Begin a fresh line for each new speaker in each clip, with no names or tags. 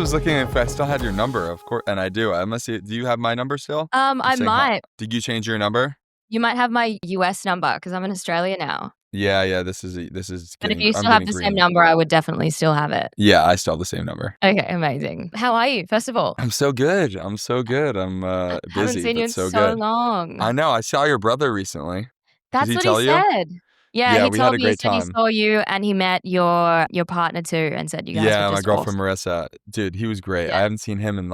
was looking if I still had your number, of course, and I do. Do you have my number still?
I might.
Did you change your number?
You might have my US number because I'm in Australia now.
Yeah. This is.
But if you still have the same number, I would definitely still have it.
Yeah, I still have the same number.
Okay, amazing. How are you, first of all?
I'm so good. I'm
I
busy,
haven't seen you in
so
so
good.
long.
I know. I saw your brother recently.
That's
Did he
what
tell
he
you?
said. Yeah, he
we
told
had a
me
great
he
time.
saw you and he met your partner too and said you guys were just
my girlfriend
awesome.
Marissa. Dude, he was great.
Yeah.
I haven't seen him in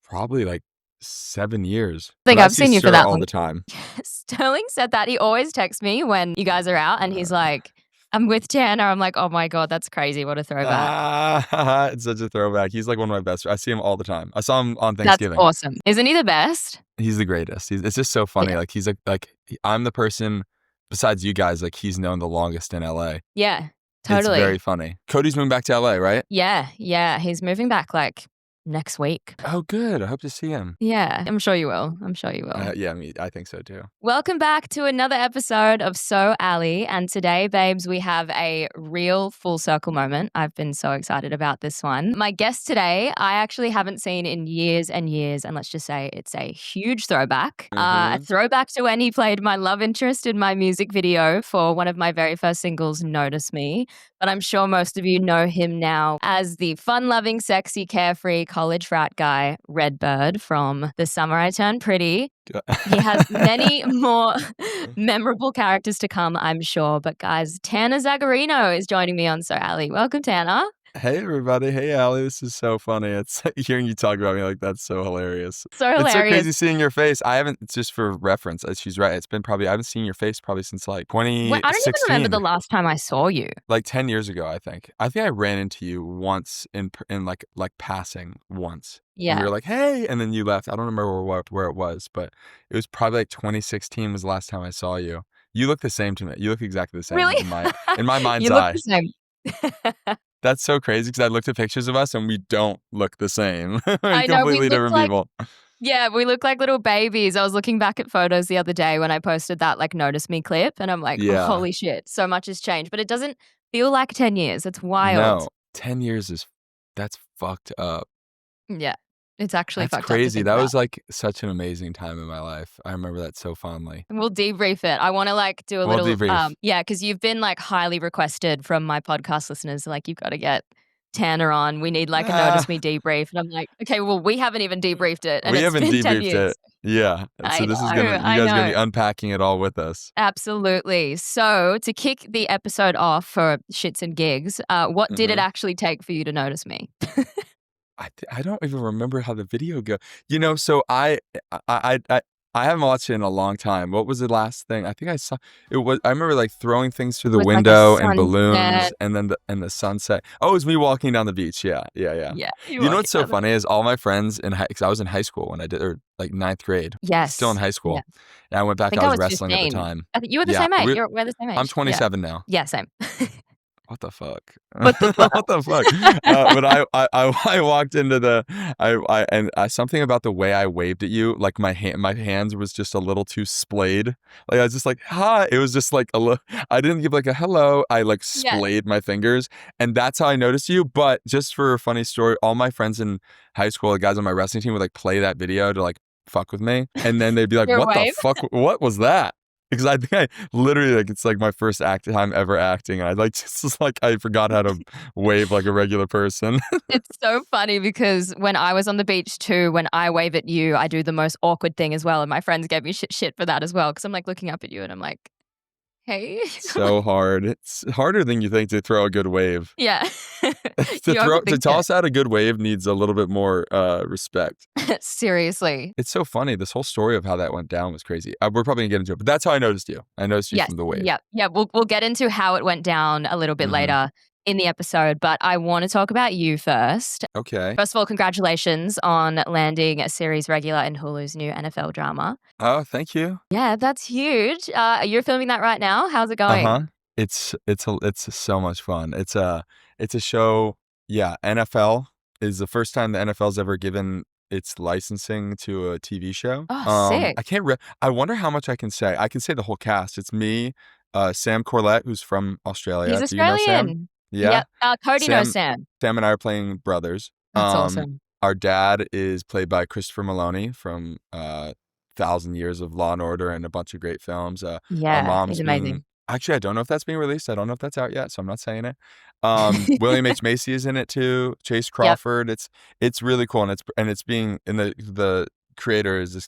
probably 7 years.
I think
But
I've seen you for
Ster
that
all
long.
the time.
Sterling said that. He always texts me when you guys are out and he's like, I'm with Tanner. I'm like, oh my God, that's crazy. What a throwback.
It's such a throwback. He's like one of my best. I see him all the time. I saw him on
That's
Thanksgiving.
awesome. Isn't he the best?
He's the greatest. It's just so funny.
Yeah.
He's I'm the person besides you guys, he's known the longest in LA.
Yeah, totally.
It's very funny. Cody's moving back to LA, right?
Yeah. He's moving back next week.
Oh, good. I hope to see him.
Yeah, I'm sure you will.
Yeah, I think so too.
Welcome back to another episode of So Alli. And today, babes, we have a real full circle moment. I've been so excited about this one. My guest today, I actually haven't seen in years and years. And let's just say it's a huge throwback. A throwback to when he played my love interest in my music video for one of my very first singles, Notice Me. But I'm sure most of you know him now as the fun-loving, sexy, carefree college frat guy, Redbird from The Summer I Turned Pretty. He has many more memorable characters to come, I'm sure. But guys, Tanner Zagarino is joining me on So Alli. Welcome, Tanner.
Hey, everybody. Hey, Allie. This is so funny. It's hearing you talk about me that's so hilarious.
So hilarious.
It's so crazy seeing your face. I haven't, just for reference, she's right. It's been I haven't seen your face probably since 2016.
Wait, I don't even remember the last time I saw you.
10 years ago, I think. I think I ran into you once in passing once.
Yeah.
And you were like, hey, and then you left. I don't remember where it was, but it was probably 2016 was the last time I saw you. You look the same to me. You look exactly the same.
Really?
In my mind's
you look
eye.
The same.
That's so crazy because I looked at pictures of us and we don't look the same.
I know,
completely different people.
Yeah, we look like little babies. I was looking back at photos the other day when I posted that Notice Me clip and I'm like, oh, holy shit, so much has changed. But it doesn't feel like 10 years. It's wild.
No, 10 years that's fucked up.
Yeah, it's actually
that's
fucked
crazy.
up.
That was such an amazing time in my life. I remember that so fondly.
We'll debrief it. I want to do a little
debrief.
Yeah, because you've been highly requested from my podcast listeners. You've got to get Tanner on. We need a Notice Me debrief. And I'm like, okay, well, we haven't even debriefed it. And
we haven't
been
debriefed
10 years.
it. Yeah. So this is you guys are gonna be unpacking it all with us.
Absolutely. So to kick the episode off for shits and gigs, what did it actually take for you to notice me?
I don't even remember how the video goes. So I haven't watched it in a long time. What was the last thing? I think I saw it was. I remember throwing things through the window and balloons, and then the sunset. Oh, it was me walking down the beach. Yeah.
Yeah.
You know what's so funny is all my friends because I was in high school when I did, or ninth grade.
Yes.
Still in high school.
Yeah.
And I went back. I was wrestling
15.
at the time.
I think you were the same age. We're the same age.
I'm 27 now.
Yeah, same.
What the fuck?
What the fuck?
What the fuck? But I walked into something about the way I waved at you, my hands was just a little too splayed. I was just hi. It was just I didn't give a hello. I splayed my fingers, and that's how I noticed you. But just for a funny story, all my friends in high school, the guys on my wrestling team, would play that video to fuck with me, and then they'd be like, "What the fuck? What was that?" Because I think I literally it's my first time ever acting. I I forgot how to wave like a regular person.
It's so funny because when I was on the beach too, when I wave at you, I do the most awkward thing as well. And my friends gave me shit for that as well. Because I'm looking up at you and I'm like, hey.
So hard. It's harder than you think to throw a good wave.
Yeah.
To toss out a good wave needs a little bit more respect.
Seriously.
It's so funny. This whole story of how that went down was crazy. We're probably gonna get into it, but that's how I noticed you. I noticed you from the wave.
Yeah. We'll get into how it went down a little bit later in the episode, but I want to talk about you first.
Okay.
First of all, congratulations on landing a series regular in Hulu's new NFL drama.
Oh, thank you.
Yeah, that's huge. You're filming that right now. How's it going?
It's so much fun. It's a show. Yeah, NFL is the first time the NFL's ever given its licensing to a TV show.
Oh, sick.
I wonder how much I can say. I can say the whole cast. It's me, Sam Corlett, who's from Australia.
He's Australian.
Do you know Sam? Yeah.
Cody knows Sam.
Sam and I are playing brothers.
That's awesome.
Our dad is played by Christopher Maloney from 1,000 Years of Law and Order and a bunch of great films. Our
Yeah, he's
mom's being
amazing.
actually, I don't know if that's being released. I don't know if that's out yet, so I'm not saying it. William H Macy is in it too. Chase
Yep,
Crawford. It's really cool, and it's being in the creator is this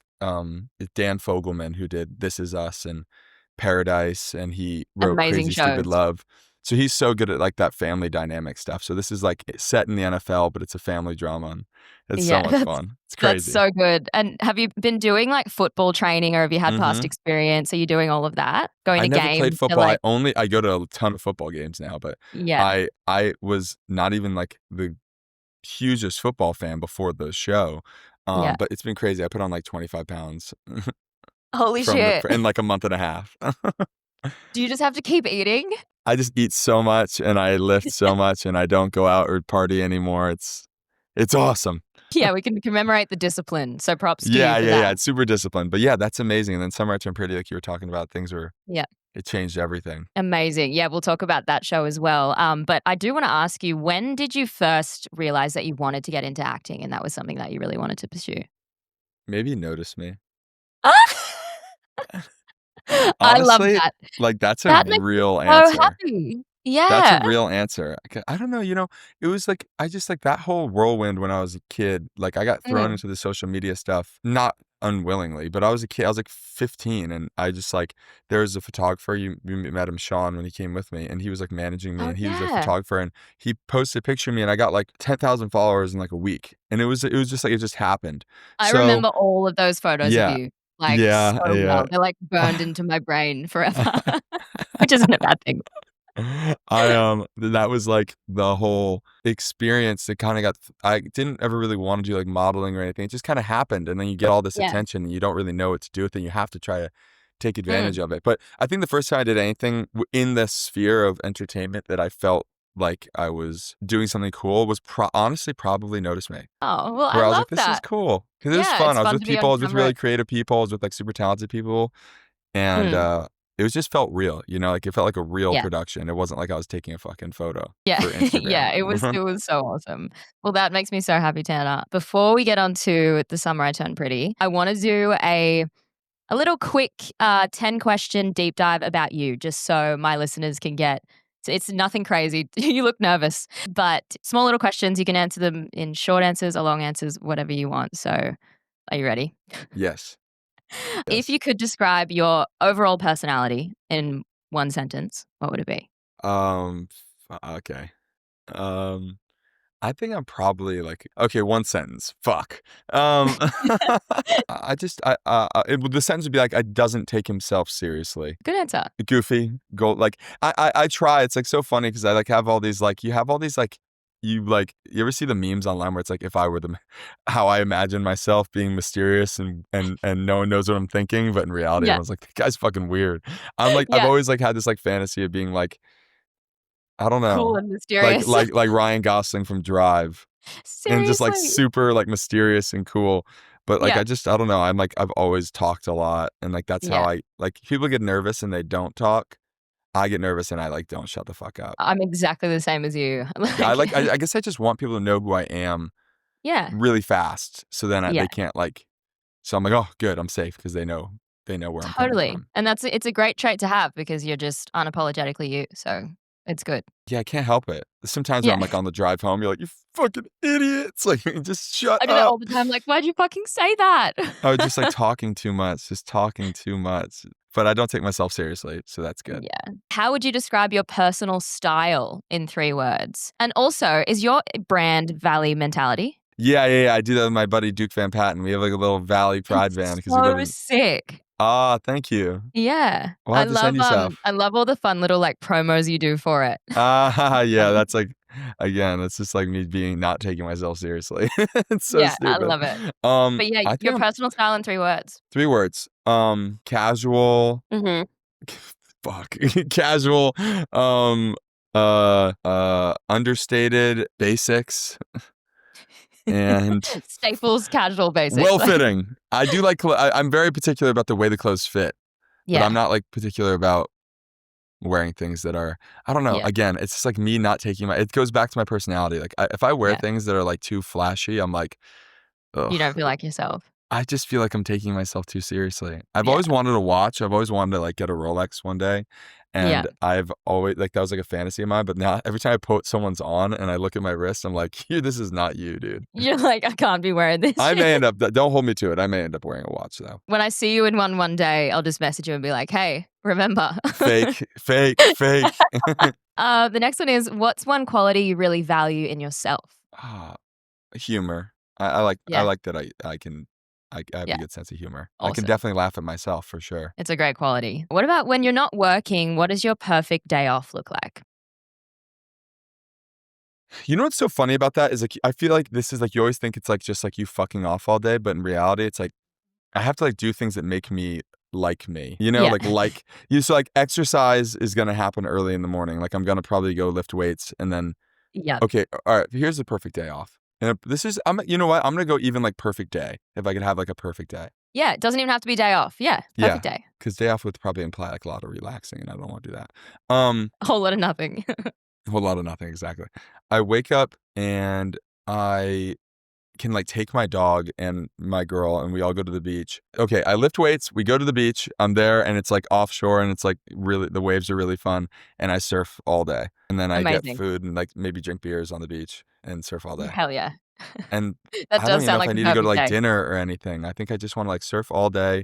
is Dan Fogelman, who did This Is Us and Paradise, and he wrote
amazing
Crazy Stupid
shows.
Love. So he's so good at like that family dynamic stuff. So this is like set in the NFL, but it's a family drama, and it's so
Yeah,
much fun. It's
that's
crazy.
so good. And have you been doing like football training, or have you had past
hmm
experience? Are you doing all of that? Going
I
to
never played
games to
football.
like,
I go to a ton of football games now, but
yeah,
I was not even like the hugest football fan before the show.
yeah.
But it's been crazy. I put on like 25 pounds
Holy shit.
in like a month and a half.
Do you just have to keep eating?
I just eat so much and I lift so much and I don't go out or party anymore. It's awesome.
Yeah, we can commemorate the discipline. So props to you
Yeah,
for
yeah,
that.
yeah. It's super disciplined. But yeah, that's amazing. And then Summer I Turned Pretty, like you were talking about,
Yeah.
it changed everything.
Amazing. Yeah, we'll talk about that show as well. But I do want to ask you, when did you first realize that you wanted to get into acting and that was something that you really wanted to pursue?
Maybe notice me.
I love
Honestly,
that.
like that's a
That makes me
real
so
answer.
happy.
That's a
Yeah.
real answer. I don't know, it was like I just like that whole whirlwind when I was a kid. Like I got thrown
Mm.
into the social media stuff, not unwillingly, but I was a kid. I was like 15, and I just like there was a photographer. You met him, Sean, when he came with me, and he was like managing me,
Oh,
and he was a
yeah.
photographer, and he posted a picture of me, and I got like 10,000 followers in like a week, and it was just like it just happened.
I
So
remember all of those photos of
yeah,
you, like, so
yeah, yeah.
well. They're, like, burned into my brain forever, which isn't a bad thing.
That was like the whole experience that kind of I didn't ever really want to do like modeling or anything. It just kind of happened. And then you get all this
Yeah.
attention and you don't really know what to do with it. And you have to try to take advantage
Mm.
of it. But I think the first time I did anything in the sphere of entertainment that I felt like I was doing something cool was honestly probably Notice Me,
Oh, well, I
where I was
love
like, this is
that.
cool. Because it was
Yeah,
fun.
it's
I was
fun
with
to be
people, I
on
was with
camera.
really creative people, I was with like super talented people. And,
Mm.
it was just felt real, like, it felt like a real
Yeah.
production. It wasn't like I was taking a fucking photo
Yeah.
for Instagram.
Yeah, it was so awesome. Well, that makes me so happy, Tanner. Before we get on to The Summer I Turned Pretty, I wanna do a little quick 10-question deep dive about you, just so my listeners can get it's nothing crazy. You look nervous, but small little questions. You can answer them in short answers or long answers, whatever you want. So, are you ready?
Yes,
If
yes.
you could describe your overall personality in one sentence, what would it be?
Okay. Um, I think I'm probably, like okay, one sentence, fuck. Um, I just the sentence would be like, "I doesn't take himself seriously."
Good answer.
Goofy, like I try. It's like so funny because I like have all these like you have all these you ever see the memes online where it's like if I were how I imagine myself being mysterious and no one knows what I'm thinking, but in reality
Yeah.
everyone's like the guy's fucking weird. I'm like I've
Yeah.
always like had this like fantasy of being like I don't
Cool
know
and mysterious.
like Ryan Gosling from Drive and just like
Seriously.
super like mysterious and cool. But like
Yeah.
I don't know. I'm like I've always talked a lot and like that's how
Yeah.
I like people get nervous and they don't talk. I get nervous and I like don't shut the fuck up.
I'm exactly the same as you.
Yeah,
Like,
I guess I just want people to know who I am
yeah.
really fast, so then
Yeah.
they can't like. So I'm like, oh, good, I'm safe because they know where I'm coming
Totally.
from.
And it's a great trait to have because you're just unapologetically you. So it's good.
Yeah, I can't help it. Sometimes when
Yeah.
I'm like on the drive home, you're like, you fucking idiots, like just shut
I do that
up.
all the time. Like, why'd you fucking say that?
I was just like talking too much, just talking too much. But I don't take myself seriously, so that's good.
Yeah. How would you describe your personal style in 3 words? And also, is your brand Valley mentality?
Yeah, yeah, yeah. I do that with my buddy Duke Van Patten. We have like a little Valley Pride van
It's
because we live
so
in.
sick.
Ah, thank you.
Yeah.
We'll have to send you stuff.
I love all the fun little like promos you do for it.
Ah,
It's
yeah,
funny.
that's like again, that's just like me being not taking myself seriously. It's so
Yeah, I
stupid.
love it. But yeah,
I think
your
I'm
personal style in 3 words.
3 words. Casual,
Mhm.
fuck, casual, understated basics and
Staples, casual basics. Like,
well-fitting. I do like I'm very particular about the way the clothes fit, but
yeah.
I'm not like particular about wearing things that are, I don't know.
Yeah.
Again, it's just like me not taking it goes back to my personality. Like if I wear
Yeah.
things that are like too flashy, I'm like, ugh.
You don't feel like yourself.
I just feel like I'm taking myself too seriously. I've
Yeah.
always wanted a watch. I've always wanted to like get a Rolex one day.
Yeah.
And I've always like that was like a fantasy of mine. But now every time I put someone's on and I look at my wrist, I'm like, here, this is not you, dude.
You're like, I can't be wearing this
I
shit.
may end up, don't hold me to it. I may end up wearing a watch though.
When I see you in one day, I'll just message you and be like, hey, remember.
Fake, fake, fake.
The next one is, what's one quality you really value in yourself?
Ah, humor. I
Yeah.
like that I have a
Yeah.
good sense of humor. I can
Awesome.
definitely laugh at myself for sure.
It's a great quality. What about when you're not working? What does your perfect day off look like?
You know what's so funny about that is like I feel like this is like you always think it's like just like you fucking off all day, but in reality it's like I have to like do things that make me like me. You know,
Yeah.
like you so like exercise is gonna happen early in the morning. Like I'm gonna probably go lift weights and then
Yep.
okay, all right, here's the perfect day off. And this is you know what? I'm gonna go even like perfect day if I could have like a perfect day.
Yeah. It doesn't even have to be day off. Yeah.
Yeah.
Perfect day.
Because day off would probably imply like a lot of relaxing and I don't want to do that.
A whole lot of nothing.
A whole lot of nothing, exactly. I wake up and I can like take my dog and my girl and we all go to the beach. Okay, I lift weights, we go to the beach, I'm there and it's like offshore and it's like really the waves are really fun and I surf all day. And then I get
Amazing.
food and like maybe drink beers on the beach and surf all day.
Hell yeah.
And
That
I don't
does
even know
sound
if
like
I
the
need to go to
perfect
like
day.
dinner or anything. I think I just want to like surf all day,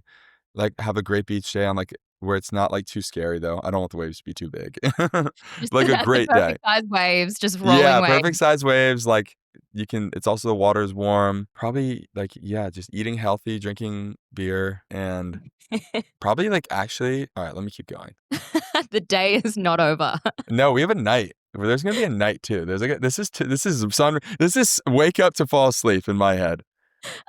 like have a great beach day on like where it's not like too scary though. I don't want the waves to be too big.
Just
Like a
at the
great day.
perfect size waves, just rolling
Yeah, perfect
waves.
size waves, like, you can it's also the water's warm. Probably, like, yeah, just eating healthy, drinking beer, and probably, like, actually alright, let me keep going.
The day is not over.
No, we have a night. Well, there's gonna be a night too. There's, like, this is wake up to fall asleep in my head.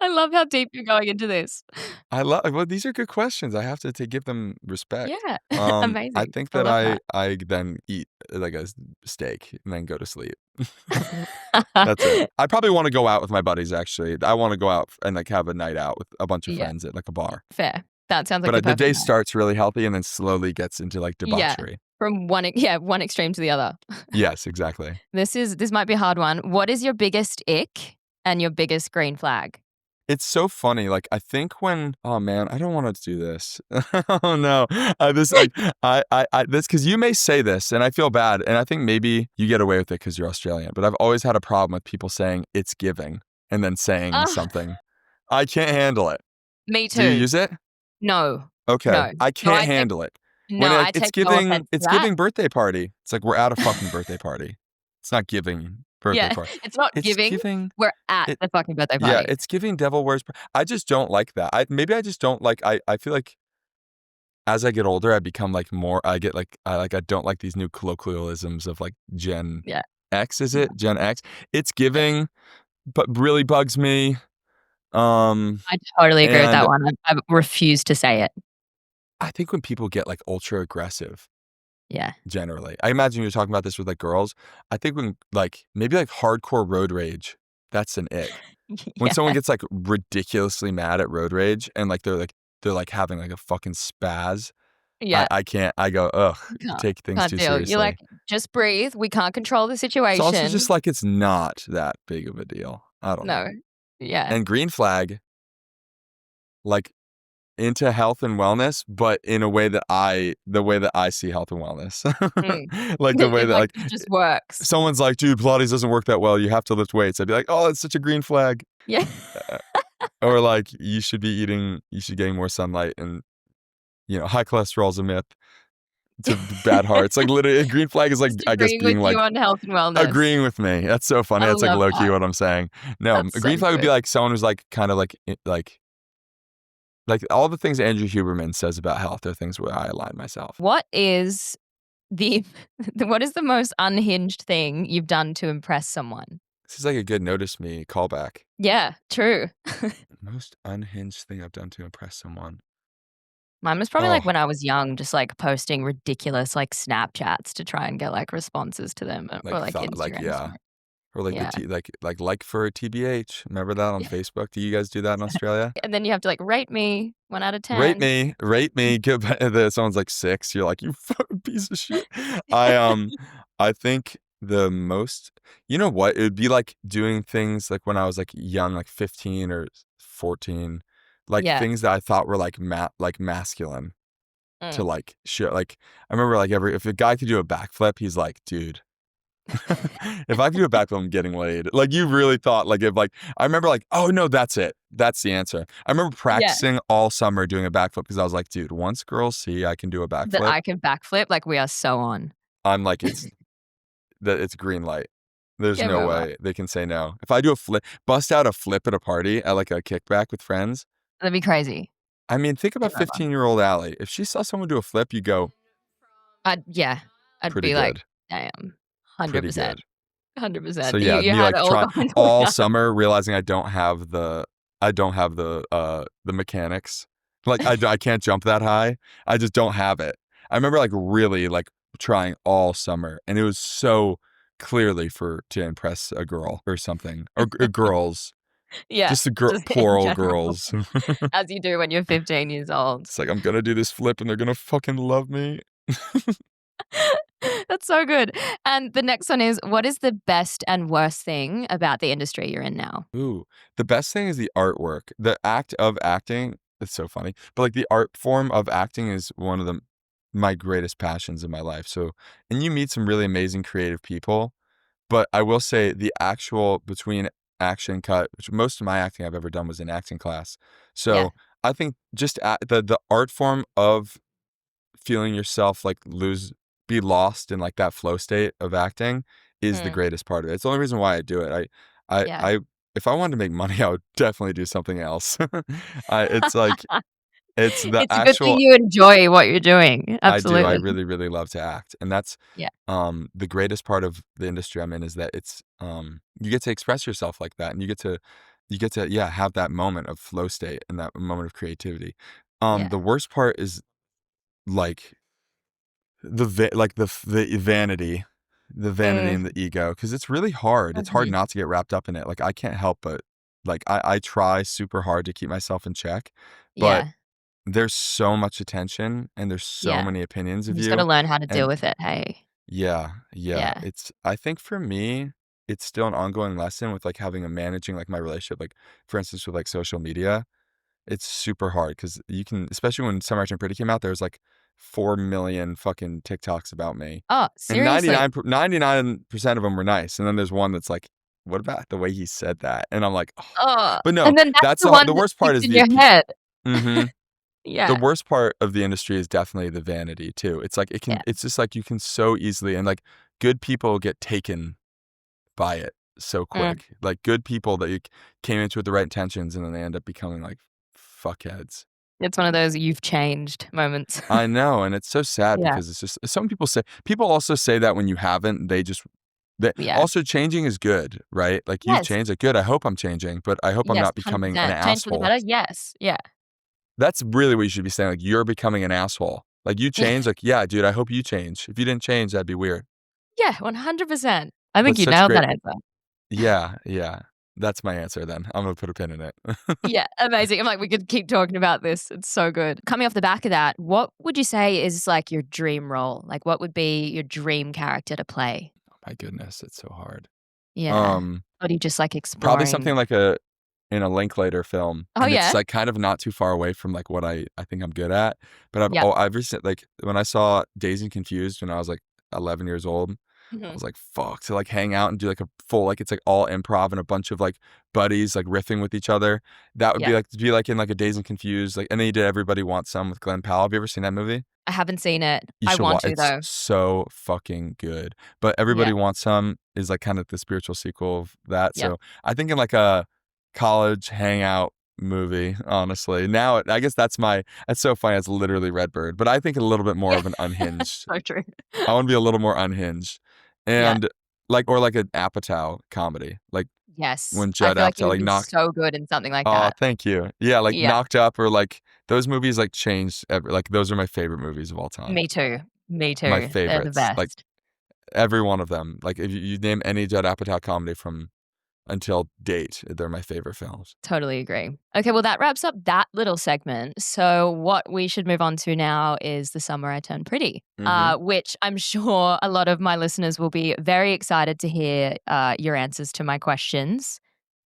I love how deep you're going into this.
I love well, these are good questions. I have to give them respect.
Yeah.
I
Amazing.
think
I
that
love that.
I then eat, like, a steak and then go to sleep. That's it. I probably wanna go out with my buddies, actually. I wanna go out and, like, have a night out with a bunch of
Yeah.
friends at, like, a bar.
Fair. That sounds like
But,
the
the
perfect
day
night.
starts really healthy and then slowly gets into, like,
Yeah.
debauchery.
From one one extreme to the other.
Yes, exactly.
This might be a hard one. What is your biggest ick and your biggest green flag?
It's so funny, like, I think when oh, man, I don't wanna do this. Oh, no. This, like, I this 'cause you may say this, and I feel bad, and I think maybe you get away with it 'cause you're Australian, but I've always had a problem with people saying, "It's giving," and then saying
Oh,
something. I can't handle it.
me
Do you
too.
use it?
No.
Okay.
No.
I
No,
can't handle it. When,
I
it's
take no offense to
it's
that.
giving birthday party. It's like we're at a fucking birthday party. It's not giving birthday
Yeah.
party.
It's not
It's
giving.
giving
We're at
it
the fucking birthday
yeah,
party.
it's giving devil wears Pr I just don't like that. Maybe I just don't like I feel like as I get older, I become, like, more I get, like I don't like these new colloquialisms of, like, Gen
Yeah.
X, is
Yeah.
it? Gen X? It's
Yeah.
giving, but really bugs me, um,
I totally agree with that
and
one. I refuse to say it.
I think when people get, like, ultra aggressive
Yeah.
generally. I imagine you're talking about this with, like, girls. I think when, like, maybe, like, hardcore road rage, that's an ick. When someone
Yeah.
gets, like, ridiculously mad at road rage and, like, they're, like, having, like, a fucking spaz,
Yeah.
I can't. I go, "Ugh, you
Can't
take things
can't
too
deal. You're like,
seriously."
"Just breathe. We can't control the
It's also just
situation."
like it's not that big of a deal. I don't know.
No. Yeah.
And green flag, like, into health and wellness, but in a way that the way that I see health and wellness.
Mm.
Like, the way
It's
that,
like,
like,
"This just works."
someone's like, "Dude, Pilates doesn't work that well, you have to lift weights." I'd be like, "Oh, it's such a green flag."
Yeah.
Uh, or like, you should gain more sunlight and, high cholesterol is a myth to bad hearts. Like, literally, a green flag is like,
Just
I guess,
agreeing with
being
you
like
on health and wellness.
agreeing with me. That's so funny.
I
That's like
love
low key
that.
what I'm saying. No,
That's
a
so
green flag would be
good.
like someone who's like kind of like all the things Andrew Huberman says about health are things where I align myself.
What is the what is the most unhinged thing you've done to impress someone?
This is like a good notice me callback.
Yeah, true.
Most unhinged thing I've done to impress someone.
Mine was probably, like,
Oh,
when I was young, just, like, posting ridiculous, like, Snapchats to try and get, like, responses to them, or,
like
like,
thought, like
Instagram
yeah,
story.
Or like the
Yeah.
T like for a TBH. Remember that on Facebook? Do you guys do that in Australia?
And then you have to like rate me 1 out of 10.
Rate me. Give someone's like 6. You're like, you fucking piece of shit. I think the most, you know what? It would be like doing things like when I was like young, like 15 or 14, like
Yeah.
things that I thought were like like masculine to
Mm.
like shit. Like I remember like if a guy could do a backflip, he's like, dude. If I could do a backflip, I'm getting laid. Like you really thought, like if like I remember, like, oh no, that's it. That's the answer. I remember
Yeah.
practicing all summer doing a backflip because I was like, dude, once girls see I can do a
That
backflip,
I can backflip. Like we are so on.
I'm like, it's green light. There's
Game
no
over.
way they can say no. If I do a flip, bust out a flip at a party at like a kickback with friends.
That'd be crazy.
I mean, think
Game
about
over.
15-year-old Allie. If she saw someone do a flip, you go,
Yeah. I'd
pretty
be like,
good,
damn.
pretty
100%.
good. So
100%.
yeah,
You
me
had
like
it all
trying
going for
all
you.
summer realizing I don't have the mechanics. Like I can't jump that high. I just don't have it. I remember like really like trying all summer, and it was so clearly to impress a girl or something, or girls,
Yeah.
just the
Just in
plural
general.
girls.
As you do when you're 15 years old.
It's like I'm gonna do this flip, and they're gonna fucking love me.
That's so good. And the next one is, what is the best and worst thing about the industry you're in now?
Ooh, the best thing is the artwork. The act of acting, it's so funny. But like the art form of acting is one of my greatest passions in my life. So, and you meet some really amazing creative people, but I will say the actual between action cut, which most of my acting I've ever done was in acting class.
Yeah.
So, I think just the art form of feeling yourself like be lost in like that flow state of acting is the
Mm,
greatest part of it. It's the only reason why I do it.
yeah.
I if I wanted to make money, I would definitely do something else. It's like it's the
It's a good thing
actual
you enjoy what you're doing.
I do. I
Absolutely.
really, really love to act. And that's
Yeah.
the greatest part of the industry I'm in is that it's you get to express yourself like that, and you get to yeah, have that moment of flow state and that moment of creativity.
Yeah.
The worst part is like the vanity
Mm,
and the ego, because it's really hard. It's hard
mhm.
not to get wrapped up in it. Like I can't help but like I try super hard to keep myself in check, but
Yeah.
there's so much attention and there's so
Yeah.
many opinions
You
of
just gotta
you.
learn how to deal
And
with it, hey?
yeah, yeah.
Yeah.
It's I think for me, it's still an ongoing lesson with like having a managing like my relationship, like for instance with like social media. It's super hard because you can, especially when Summer Action Pretty came out, there was like 4 million fucking TikToks about me.
Oh,
And
seriously?
99% of them were nice. And then there's one that's like, what about the way he said that? And I'm like, oh.
Oh,
But no,
and then that's
that's
the one
the
that
worst part
sticks
is
in your head.
hmm the
Yeah.
worst part of the industry is definitely the vanity too. It's like,
Yeah.
it's just like you can so easily, and like good people get taken by it so
Mm.
quick. Like good people that you came into with the right intentions and then they end up becoming like fuckheads.
It's one of those "you've changed" moments.
I know, and it's so sad
Yeah.
because it's just some people also say that when you haven't, they
Yeah.
also changing is good, right? Like you've
Yes.
changed, like good. I hope I'm changing, but I hope I'm
Yes,
not becoming an
100%. Change for the
asshole.
better? Yes. Yeah.
That's really what you should be saying. Like you're becoming an asshole. Like you change. Like yeah, dude. I hope you change. If you didn't change, that'd be weird.
Yeah, 100%. I
But
think you
such
nailed
great.
that answer.
Yeah, yeah. That's my answer. Then I'm gonna put a pin in it.
Yeah, amazing. I'm like, we could keep talking about this. It's so good. Coming off the back of that, what would you say is like your dream role? Like, what would be your dream character to play?
My goodness, it's so hard.
Yeah.
Um,
Or do you just like
Probably
exploring?
something like in a Linklater film,
Oh,
and it's
yeah?
like kind of not too far away from like what I think I'm good at. But
Yep.
I've recently like when I saw Dazed and Confused when I was like 11 years old, I
Mhm.
was like, fuck, to like hang out and do like a full like it's like all improv and a bunch of like buddies like riffing with each other. That would
Yeah.
be like in like a Dazed and Confused, like, and then he did Everybody Wants Some with Glenn Powell. Have you ever seen that movie?
I haven't seen it.
You
I
should
want
watch.
to
It's
though.
so fucking good. But
Yeah.
Everybody Wants Some is like kind of the spiritual sequel of that.
Yep.
So I think in like a college hangout movie, honestly. Now I guess that's so funny. It's literally Redbird, but I think a little bit more
Yeah.
of an unhinged.
So true.
I want to be a little more unhinged,
Yeah.
and like or like an Apatow comedy, like
Yes.
when
I
Judd
feel like you
Apatow
would
like
be
knocked.
so good in something like
Oh,
that.
thank you. Yeah, like
Yeah.
Knocked Up or like those movies like changed. Like those are my favorite movies of all time.
Me too. Me
My
too. They're the
favorites. Like
best.
every one of them. Like if you name any Judd Apatow comedy from until date, they're my favorite films.
Totally agree. Okay, well, that wraps up that little segment. So, what we should move on to now is The Summer I Turned Pretty,
Mm-hmm.
which I'm sure a lot of my listeners will be very excited to hear your answers to my questions.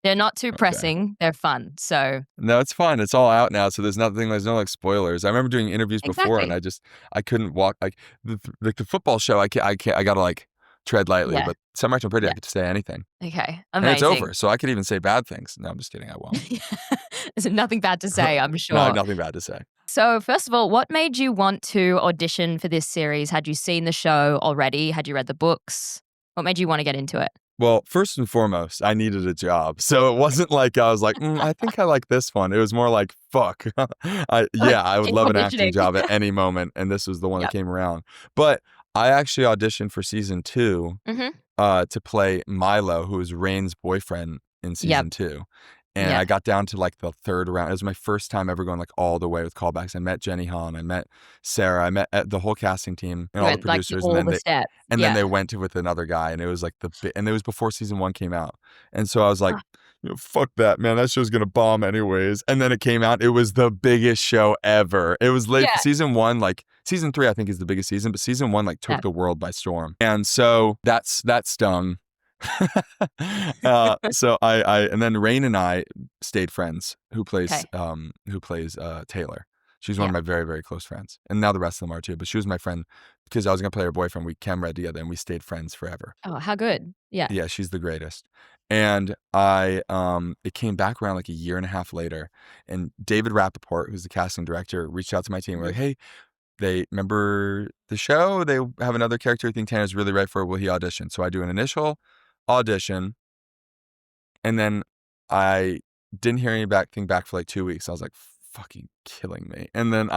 They're not too
Okay.
pressing, they're fun. So,
No, it's fine. It's all out now, so there's no like spoilers. I remember doing interviews before, and
exactly.
I couldn't walk like the football show. I can't. I gotta like tread lightly.
Yeah.
But Summer I Turned Pretty, I
Yeah.
get to say anything,
Okay.
and it's over.
Amazing.
So I could even say bad things. No, I'm just kidding. I won't.
There's nothing bad to say, I'm
No, I have
sure.
nothing bad to say.
So, first of all, what made you want to audition for this series? Had you seen the show already? Had you read the books? What made you want to get into it?
Well, first and foremost, I needed a job. So it wasn't like I was like, I think I like this one. It was more like, fuck.
Like,
I would
keep
love an acting
auditioning.
job at any moment. And this was the one that
Yep.
came around. But I actually auditioned for season 2
Mhm.
to play Milo, who was Rain's boyfriend in
Yep.
season 2. And
Yeah.
I got down to like the third round. It was my first time ever going like all the way with callbacks. I met Jenny Han, I met Sarah, I met the whole casting team and
You
all the
went, like, through
producers,
all the steps.
and then
Yeah.
they went to with another guy, and it was like and it was before season 1 came out. And so I was like,
Ah,
fuck that, man. That show's gonna bomb anyways. And then it came out. It was the biggest show ever. It was late
yeah.
season 1, like season 3, I think is the biggest season, but season 1 like
Yeah.
took the world by storm. And so that stung. So and then Rain and I stayed friends.
Okay.
Who plays Taylor. She's one
Yeah.
of my very, very close friends, and now the rest of them are too. But she was my friend because I was gonna play her boyfriend. We cam read together, and we stayed friends forever.
Oh, how good. Yeah.
Yeah, she's the greatest. And it came back around like a year and a half later, and David Rappaport, who's the casting director, reached out to my team. We're
Mhm.
like, hey, they remember the show. They have another character I think Tanner's really right for. Will he audition? So I do an initial audition, and then I didn't hear anything back for like 2 weeks. I was like, fucking killing me. And then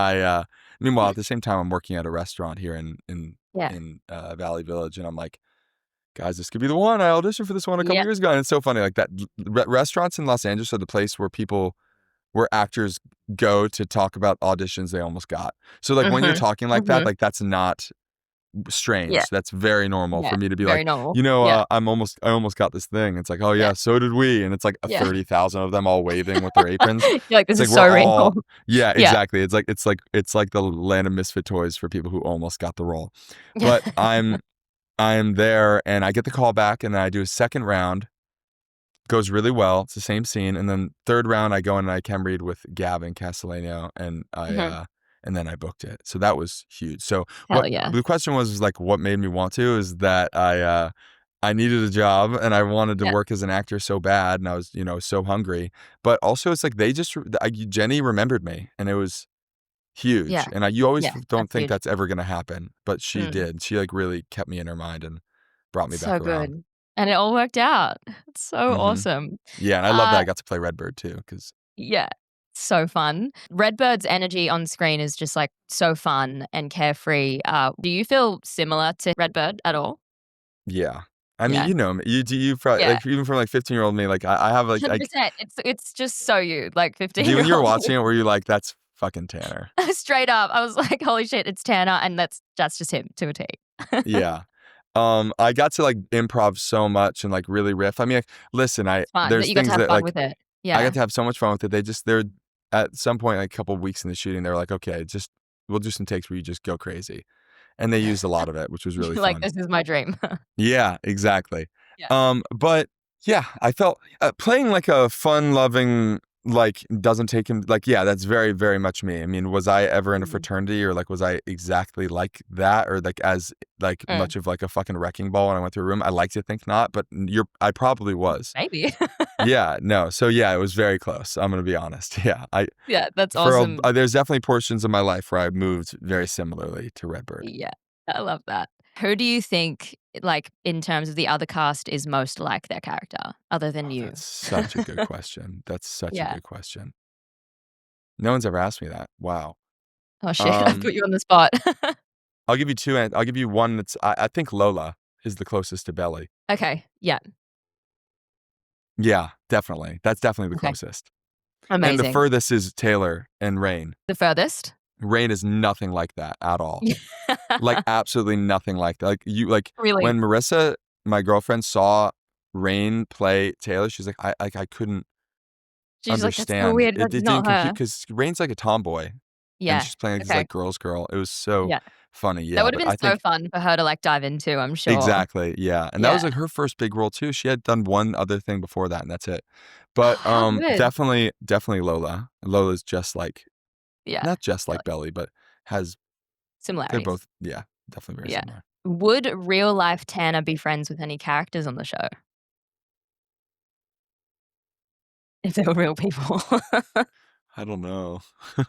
meanwhile, at the same time, I'm working at a restaurant here
Yeah.
in Valley Village, and I'm like, guys, this could be the one. I auditioned for this one a couple
Yep.
years ago, and it's so funny. Like that, restaurants in Los Angeles are the place where actors go to talk about auditions they almost got. So like when you're
Mhm.
talking like that,
Mhm.
like that's not
Yeah.
strange. That's very normal
Yeah.
for me to be like,
Very normal. Yeah.
I almost got this thing. It's like, oh
Yeah.
yeah, so did we. And it's like a
Yeah.
30,000 of them all waving with their aprons.
You're like, "This
It's like
is so
we're
real."
all, yeah,
Yeah.
exactly. It's like the land of misfit toys for people who almost got the role. But I'm there, and I get the call back, and then I do a second round. Goes really well. It's the same scene, and then third round I go in and I chem read with Gavin Castellano,
Mhm.
and then I booked it. So that was huge. So
Hell
what
yeah.
the question was like, what made me want to is that I needed a job, and I wanted to
Yeah.
work as an actor so bad, and I was so hungry. But also it's like Jenny remembered me, and it was
Yeah.
huge. And you always
Yeah.
don't
That's
think
huge.
that's ever gonna happen, but she
Mm.
did. She like really kept me in her mind and brought me
So
back around.
good. And it all worked out. It's so
Hmm.
awesome.
Yeah, and I love that
Uh,
I got to play Redbird too, because
yeah. So fun. Redbird's energy on screen is just, like, so fun and carefree. Do you feel similar to Redbird at all?
yeah. I mean,
Yeah.
you know me. You probably
Yeah.
like even from like 15-year-old me, like I have like
100%. It's just so you, like,
when you were
15-year-old
watching it, were you like, that's fucking Tanner?
Straight up. I was like, "Holy shit, it's Tanner," and that's just him to a T.
Yeah. I got to like improv so much and like really riff. I mean, like, listen,
It's fun that
there's
you got to
things
have
that
fun
like
with it.
I
Yeah.
got to have so much fun with it. They're at some point, like a couple weeks in the shooting, they were like, okay, just we'll do some takes where you just go crazy. And they used a lot of it, which was really
You're like,
fun.
"This is my dream."
Yeah, exactly.
Yeah.
But yeah, I felt playing like a fun-loving, like doesn't take him like yeah, that's very, very much me. I mean, was I ever in a
Mm.
fraternity or like was I exactly like that or like as like
Mm.
much of like a fucking wrecking ball when I went through a room? I like to think not, but I probably was.
Maybe.
Yeah, no. So yeah, it was very close. I'm gonna be honest. Yeah,
Yeah, that's awesome.
there's definitely portions of my life where I moved very similarly to Redbird.
Yeah, I love that. Who do you think, like, in terms of the other cast is most like their character other than
Oh,
you?
that's such a good question. That's such a
Yeah.
good question. No one's ever asked me that. Wow.
Oh, shit. I
Um,
put you on the spot.
I'll give you two. I'll give you one that's. I think Lola is the closest to Belly.
Okay. Yeah.
Yeah, definitely. That's definitely the
Okay.
closest. And the
Amazing.
furthest is Taylor and Rain.
The furthest?
Rain is nothing like that at all. Like, absolutely nothing like that. Like,
Really?
when Marissa, my girlfriend, saw Rain play Taylor, she's like, I couldn't
She's like, "That's so
understand.
weird.
It
That's
didn't
not
compute
her."
because Rain's like a tomboy, and
Yeah.
she's playing like this,
Okay.
like, girl's girl. It was so
Yeah.
funny,
That
yeah,
would have
but
been
I
so
think
fun for her to, like, dive into, I'm sure.
exactly, yeah, and that
Yeah.
was, like, her first big role too. She had done one other thing before that, and that's it. But,
Oh, how good.
definitely Lola. Lola's just like
Yeah.
not just
Really.
like Belly, but has they're
Similarities.
both yeah, definitely very
Yeah.
similar.
Would real life Tanner be friends with any characters on the show if they were real people?
I don't know. Maybe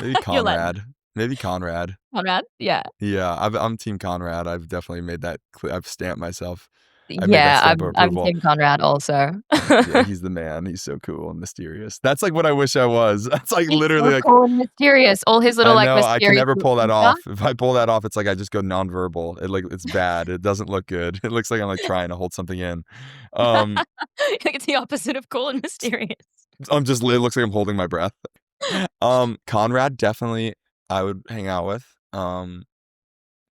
You're like,
Conrad. Maybe Conrad.
"Conrad?" Yeah.
Yeah, I'm team Conrad. I've definitely made that I've stamped myself. I made that
Yeah,
stamp of
I'm
approval.
team Conrad also.
Yeah, he's the man. He's so cool and mysterious. That's like what I wish I was. That's like
He's
literally
so
like
cool and mysterious. All his little,
I
like,
know I can
mysterious
never pull
looks
that
and stuff.
off. If I pull that off, it's like I just go nonverbal. It's bad. It doesn't look good. It looks like I'm like trying to hold something in. Um,
Like, it's the opposite of cool and mysterious.
it looks like I'm holding my breath. Conrad definitely I would hang out with.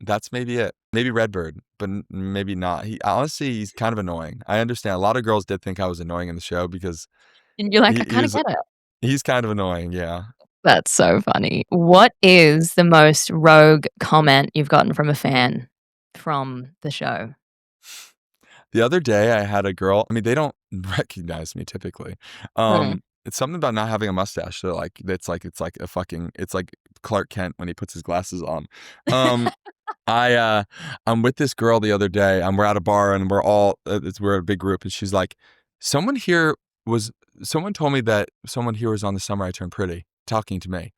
That's maybe it. Maybe Redbird, but maybe not. He's kind of annoying. I understand. A lot of girls did think I was annoying in the show because
And you're like, "I
he
kinda
was
get it."
he's kind of annoying, yeah.
That's so funny. What is the most rogue comment you've gotten from a fan from the show?
The other day, I had a girl I mean, they don't recognize me typically.
Mm.
It's something about not having a mustache. So, like, it's like a fucking it's like Clark Kent when he puts his glasses on. Um, I, uh, I'm with this girl the other day, and we're at a bar, and we're a big group, and she's like, "Someone here was someone told me that someone here was on The Summer I Turned Pretty, talking to me."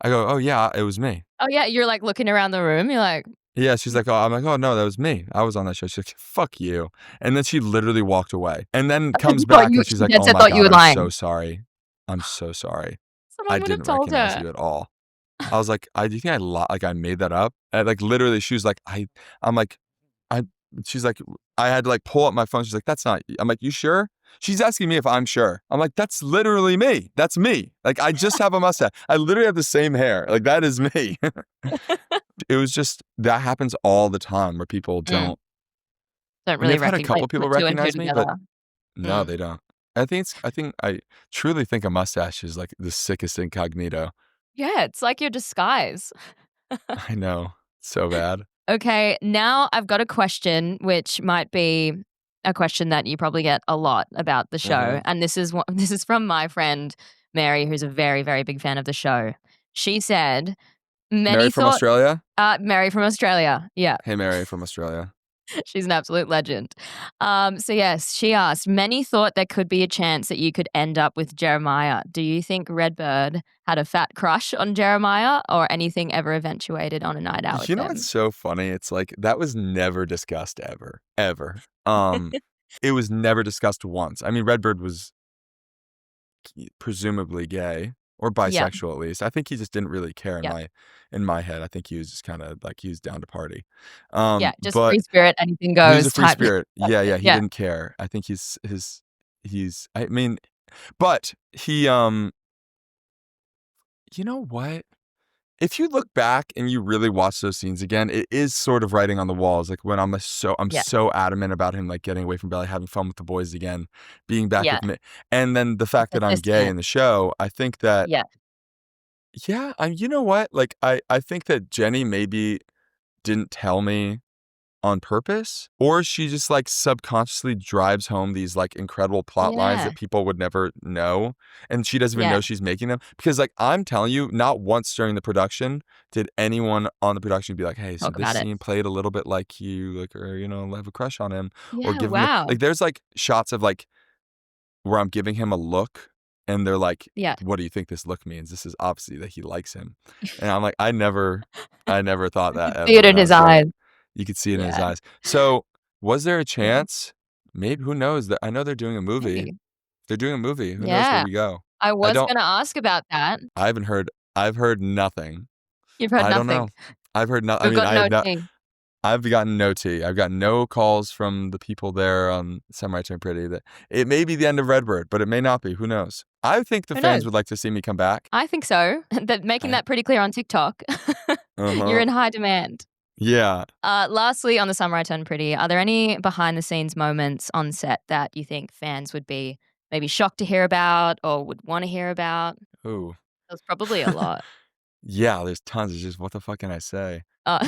I go, "Oh, yeah, it was me."
Oh, yeah, you're, like, looking around the room, you're like,
Yeah, she's like, "Oh," I'm like, "Oh, no, that was me. I was on that show." She's like, "Fuck you." And then she literally walked away, and then
"Because
comes
you thought
back,
you
and she's
she
like,
dead
"Oh
set
my
thought you
god,
were
I'm so
lying."
sorry. I'm so sorry. I
Someone would have
didn't
told
recognize
her.
you at all." I was like, "I do you think I made that up?" And, like, literally, she was like, I'm like, I she's like I had to, like, pull up my phone. She's like, "That's not you." I'm like, "You sure?" She's asking me if I'm sure. I'm like, "That's literally me. That's me. Like, I just have a mustache. I literally have the same hair. Like, that is me." It was just that happens all the time where people
Mm,
don't
don't
I mean,
really
I've had a couple people
put 2 and 2
recognize me, but
together.
no,
Mm.
they don't. I truly think a mustache is, like, the sickest incognito.
Yeah, it's like your disguise.
I know. So bad.
Okay, now I've got a question, which might be a question that you probably get a lot about the show,
Mhm.
and this is from my friend Mary, who's a very, very big fan of the show. She said,
Mary
"Many
from
thought."
Australia?
Mary from Australia. Yeah.
Hey, Mary from Australia.
She's an absolute legend. So yes, she asked, many thought there could be a chance that you could end up with Jeremiah. Do you think Redbird had a fat crush on Jeremiah or anything ever eventuated on a night out with
You know what's
him?
so funny? It's like, that was never discussed ever, ever. It was never discussed once. I mean, Redbird was presumably gay or
Yeah,
bisexual at least. I think he just didn't really care
yeah,
in my head. I think he was just kind of like he was down to party.
yeah. Just
But
free spirit, anything
he was a
goes
free
type.
spirit.
Type
Yeah,
shit.
yeah, he
Yeah.
didn't care. I think he's I mean, but he you know what? If you look back and you really watch those scenes again, it is sort of writing on the walls. Like when I'm
Yeah.
so adamant about him like getting away from Belly, having fun with the boys again, being back
Yeah.
with me. And then the
He's
fact that I'm gay
persistent.
in the show, I think that
Yeah.
yeah, you know what? Like I think that Jenny maybe didn't tell me on purpose, or she just like subconsciously drives home these like incredible plot lines
Yeah.
that people would never know, and she doesn't even
Yeah.
know she's making them. Because like I'm telling you, not once during the production did anyone on the production be like, "Hey, so
Talk
this
about it.
scene played a little bit like you, like, or have a crush on him, or
Yeah.
give him
Wow.
like." There's like shots of like where I'm giving him a look, and they're like,
Yeah.
"What do you think this look means? This is obviously that he likes him." And I'm like, I never thought
You
that
could see it
ever."
in
And I
his
was very
eyes.
you could see it in his
Yeah.
eyes. So, was there a
Yeah.
chance? Maybe who knows that I know they're doing a movie.
Maybe.
They're doing a movie. Who knows where
Yeah.
we go?
I
I
was
don't
gonna ask about that.
I haven't heard I've heard nothing.
You've heard
I don't
nothing.
know. I've heard no I
We've
mean,
got no tea.
I've gotten no tea. I've got no calls from the people there on Samurai Turn Pretty. That it may be the end of Redbird, but it may not be. Who knows? I think the
Who
fans
knows?
would like to see me come back.
I think so. That making
I,
that pretty clear on TikTok. You're
uh-huh.
in high demand.
Yeah.
Lastly, on the Summer I Turned Pretty, are there any behind the scenes moments on set that you think fans would be maybe shocked to hear about or would want to hear about?
Ooh.
There's probably a lot.
Yeah, there's tons. It's just what the fuck can I say?
Uh,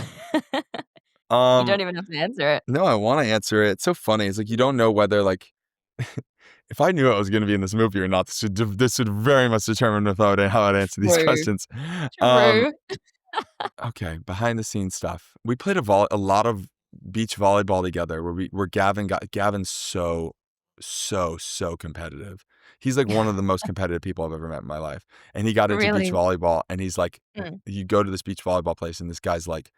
you
Um,
don't even have to answer it.
no, I want to answer it. It's so funny. It's like you don't know whether like if I knew I was going to be in this movie or not, this would very much determine how I'd answer these
True.
questions. Um,
True.
okay, behind the scenes stuff. We played a lot of beach volleyball together where Gavin's so competitive. He's like one of the most competitive people I've ever met in my life. And he got into beach
Really?
volleyball and he's like
Mm.
you go to this beach volleyball place and this guy's like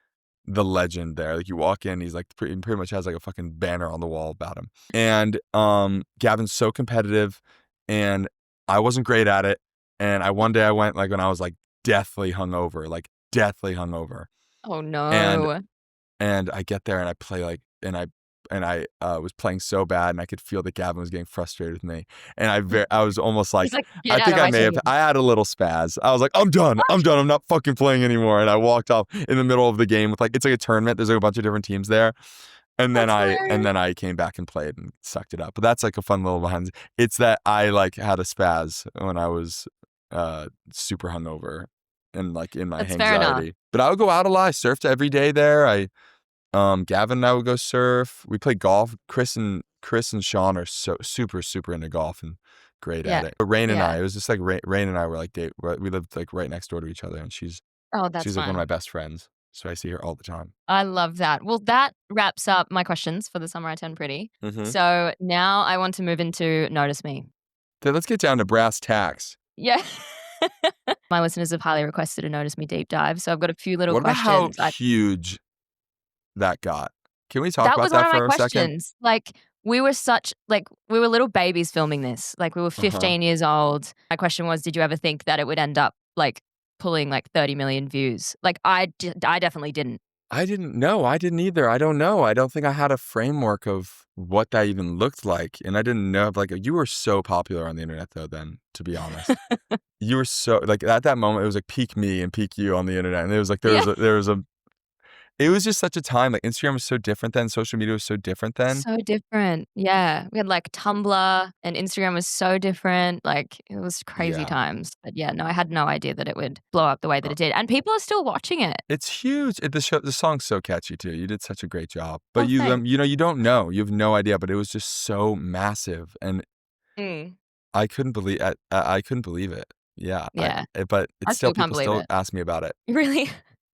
the legend there. Like you walk in, he's like pretty much has like a fucking banner on the wall about him. And Gavin's so competitive and I wasn't great at it. And one day I went like when I was like deathly hungover.
Oh
And
no.
I get there and I play like and I was playing so bad and I could feel that Gavin was getting frustrated with me. And I was almost like
He's like,
I
get out
think
of
I
my
may have
team.
I had a little spaz. I was like, I'm done. I'm not fucking playing anymore. And I walked off in the middle of the game with like it's like a tournament. There's like a bunch of different teams there. And then
That's hilarious.
I came back and played and sucked it up. But that's like a fun little behind. It's that I like had a spaz when I was super hungover and like in my
That's fair enough.
anxiety. But I would go out a lot. I surfed every day there. Gavin and I would go surf. We play golf. Chris and Sean are so super into golf and great
Yeah.
at it. But Rain and
Yeah.
I, it was just like Rain and I were like we lived like right next door to each other, and she's
Oh, that's
like one of
fun.
my best friends. So I see her all the time.
I love that. Well, that wraps up my questions for the Summer I Turned Pretty.
Mm-hmm.
So now I want to move into Notice Me.
So let's get down to brass tacks.
Yeah. My listeners have highly requested a Notice Me deep dive. So I've got a few little
What about
questions.
how huge that got? Can we talk
That
about
was one
that
of my
for a second?
questions. Like, we were little babies filming this. Like, we were 15 years old. My question was, did you ever think that it would end up like pulling like 30 million views? Like, I definitely didn't.
I didn't know. I didn't either. I don't know. I don't think I had a framework of what that even looked like. And I didn't know, like, you were so popular on the internet, though, then, to be honest. You were so, like, at that moment, it was like peak me and peak you on the internet. And it was like, it was just such a time. Like, Instagram was so different then. Social media was so different then.
So different. Yeah. We had like Tumblr and Instagram was so different. Like, it was crazy times. But yeah, no, I had no idea that it would blow up the way that it did. And people are still watching it.
It's huge. The song's so catchy, too. You did such a great job. But
thanks.
you don't know. You have no idea. But it was just so massive. And I couldn't believe I couldn't believe it. Yeah.
Yeah.
But
I
it's
still
still
can't
people
believe
still
it.
ask me about it.
Really?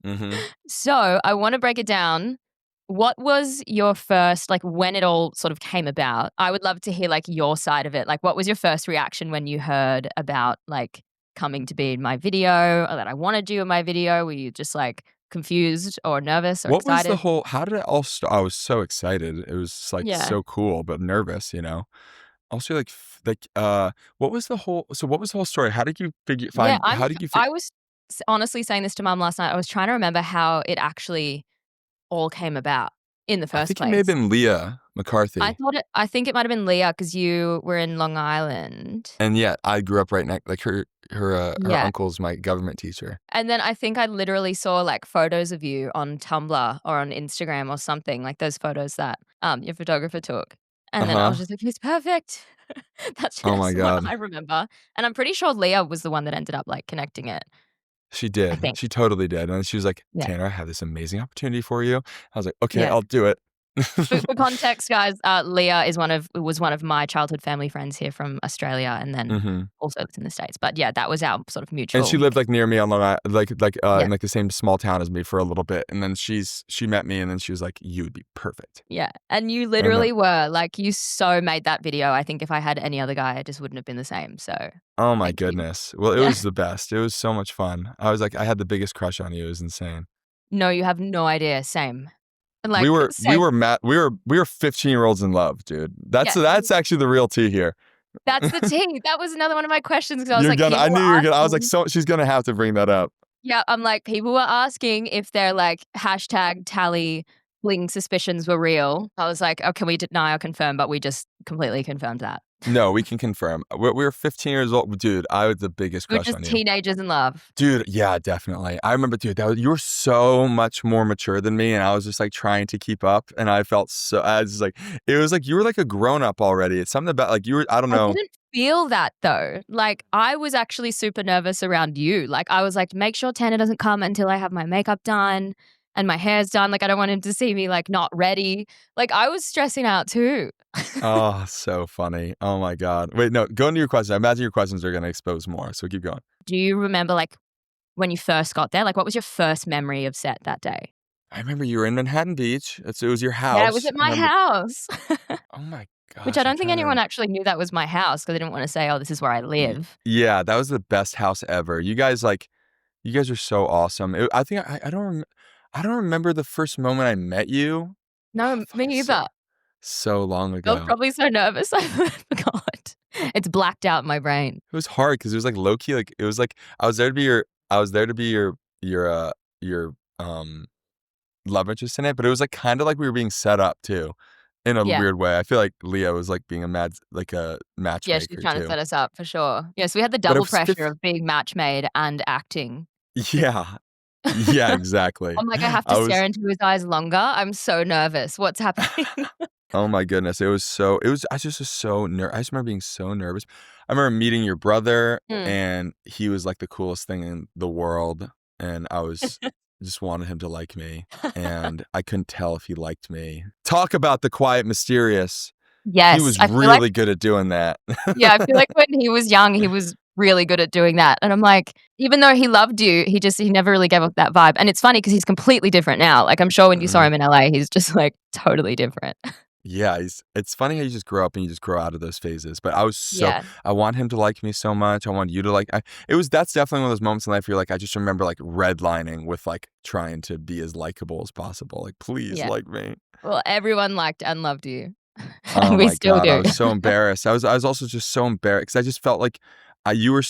Mm-hmm.
So I want to break it down. What was your first, like, when it all sort of came about? I would love to hear like your side of it. Like, what was your first reaction when you heard about like coming to be in my video or that I wanted you in my video? Were you just like confused or nervous or
What was
excited?
how did it all start? I was so excited. It was like
Yeah.
so cool, but nervous, Also what was the whole story? How did you
I was honestly saying this to Mum last night. I was trying to remember how it actually all came about in the
I
first
think it may have
place.
been Leah McCarthy.
I think it might have been Leah because you were in Long Island.
And yeah, I grew up right next, like her
Yeah.
uncle's my government teacher.
And then I think I literally saw like photos of you on Tumblr or on Instagram or something, like those photos that your photographer took. And then I was just like, he's perfect. That's
Oh my
just
God.
what I remember. And I'm pretty sure Leah was the one that ended up like connecting it.
She
I
did.
think.
She totally did. And she was like,
Yeah.
Tanner, I have this amazing opportunity for you. I was like, okay,
Yeah.
I'll do it.
For context, guys, Leah was one of my childhood family friends here from Australia, and then also lives in the States. But yeah, that was our sort of mutual.
And she lived like near me on Long Island, in like the same small town as me for a little bit. And then she met me, and then she was like, "You would be perfect."
Yeah, and you literally were like, you so made that video. I think if I had any other guy, it just wouldn't have been the same. So.
Oh my goodness! Well, it was the best. It was so much fun. I was like, I had the biggest crush on you. It was insane.
No, you have no idea. Same. Like,
we were 15-year-olds in love, dude. That's actually the real tea here.
That's the tea. That was another one of my questions because I was like,
I knew you were gonna. I was like, so she's gonna have to bring that up.
Yeah, I'm like, people were asking if they're like hashtag tally fling suspicions were real. I was like, oh, can we deny or confirm? But we just completely confirmed that.
No, we can confirm. We were 15 years old. Dude, I was the biggest
We were
crush
just
on you.
teenagers in love.
Dude, yeah, definitely. I remember, dude, you were so much more mature than me, and I was just like trying to keep up, and I felt so. I was just like, it was like you were like a grown up already. It's something about like you were. I don't
I
know.
didn't feel that though. Like I was actually super nervous around you. Like I was like, make sure Tanner doesn't come until I have my makeup done and my hair's done. Like I don't want him to see me like not ready. Like I was stressing out too.
Oh, so funny. Oh my god. Wait, no. Go into your question. I imagine your questions are gonna expose more. So keep going.
Do you remember like when you first got there? Like what was your first memory of set that day?
I remember you were in Manhattan Beach. It was your
Yeah, it was
house.
at
I
my
remember.
house.
Oh my
Which I
gosh, I'm
don't think
trying
anyone
to.
actually knew that was my house because I didn't want to say, oh, this is where I live.
Yeah, that was the best house ever. You guys are so awesome. I think I don't remember the first moment I met you. Oh,
No,
fuck,
me
it's so
either.
so long
I was
ago.
probably so nervous I forgot. It's blacked out in my brain.
It was hard because it was like low key. Like it was like I was there to be your your love interest in it, but it was like kind of like we were being set up too, in a
Yeah.
weird way. I feel like Leah was like being a
Yeah, she's
matchmaker
trying to
too.
set us up for sure. Yes, we had the
But it
double
was
pressure
fifth.
of being match made and acting.
Yeah, yeah, exactly.
I'm like, I have to
I
stare
was.
into his eyes longer. I'm so nervous. What's happening?
Oh my goodness, I just was so I just remember being so nervous. I remember meeting your brother,
Mm.
and he was like the coolest thing in the world, and I was just wanted him to like me, and I couldn't tell if he liked me. Talk about the quiet mysterious. He
Yes,
was
I feel like
really good at doing that.
yeah, I feel like when he was young, he was really good at doing that. And I'm like, even though he loved you, he never really gave off that vibe. And it's funny because he's completely different now. Like I'm sure when you saw
Mhm.
him in LA, he's just like totally different.
Yeah, it's funny how you just grow up and you just grow out of those phases, but
Yeah.
I want him to like me so much, I want you to like that's definitely one of those moments in life where you're like, I just remember, like, redlining with, like, trying to be as likable as possible, like, "Please
Yeah.
like me."
Well, everyone liked and loved you.
Oh
And we
my
still
god, I
do.
was so embarrassed. I was also just so embarrassed because I just felt like, you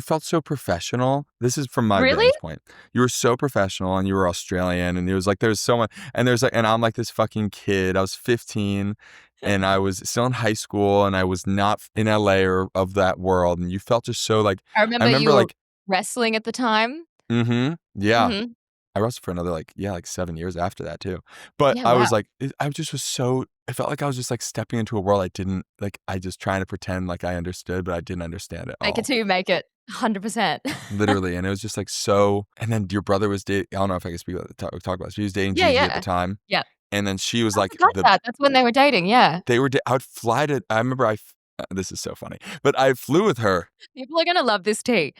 felt so professional. This is from my
Really?
vantage point. You were so professional, and you were Australian, and it was like there's so much, and I'm like this fucking kid. I was 15, and I was still in high school, and I was not in LA or of that world, and you felt just so like
I
I
remember you
remember
were
like,
wrestling at the time.
yeah.
Mhm.
I wrestled for another, like, yeah, like 7 years after that too. But
Yeah,
I was
wow.
like, I just was so I felt like I was just, like, stepping into a world I didn't like, I just trying to pretend like I understood, but I didn't understand at
Make it
all.
till you make it. 100%.
Literally, and it was just, like, so and then your brother was dating. I don't know if I can speak about talk about this. He was dating
Yeah,
Gigi at the
yeah.
time,
Yeah.
and then she was,
I
like,
forgot that. That's when they were dating, yeah.
they were I would fly to I remember this is so funny, but I flew with her.
People are gonna love this tea.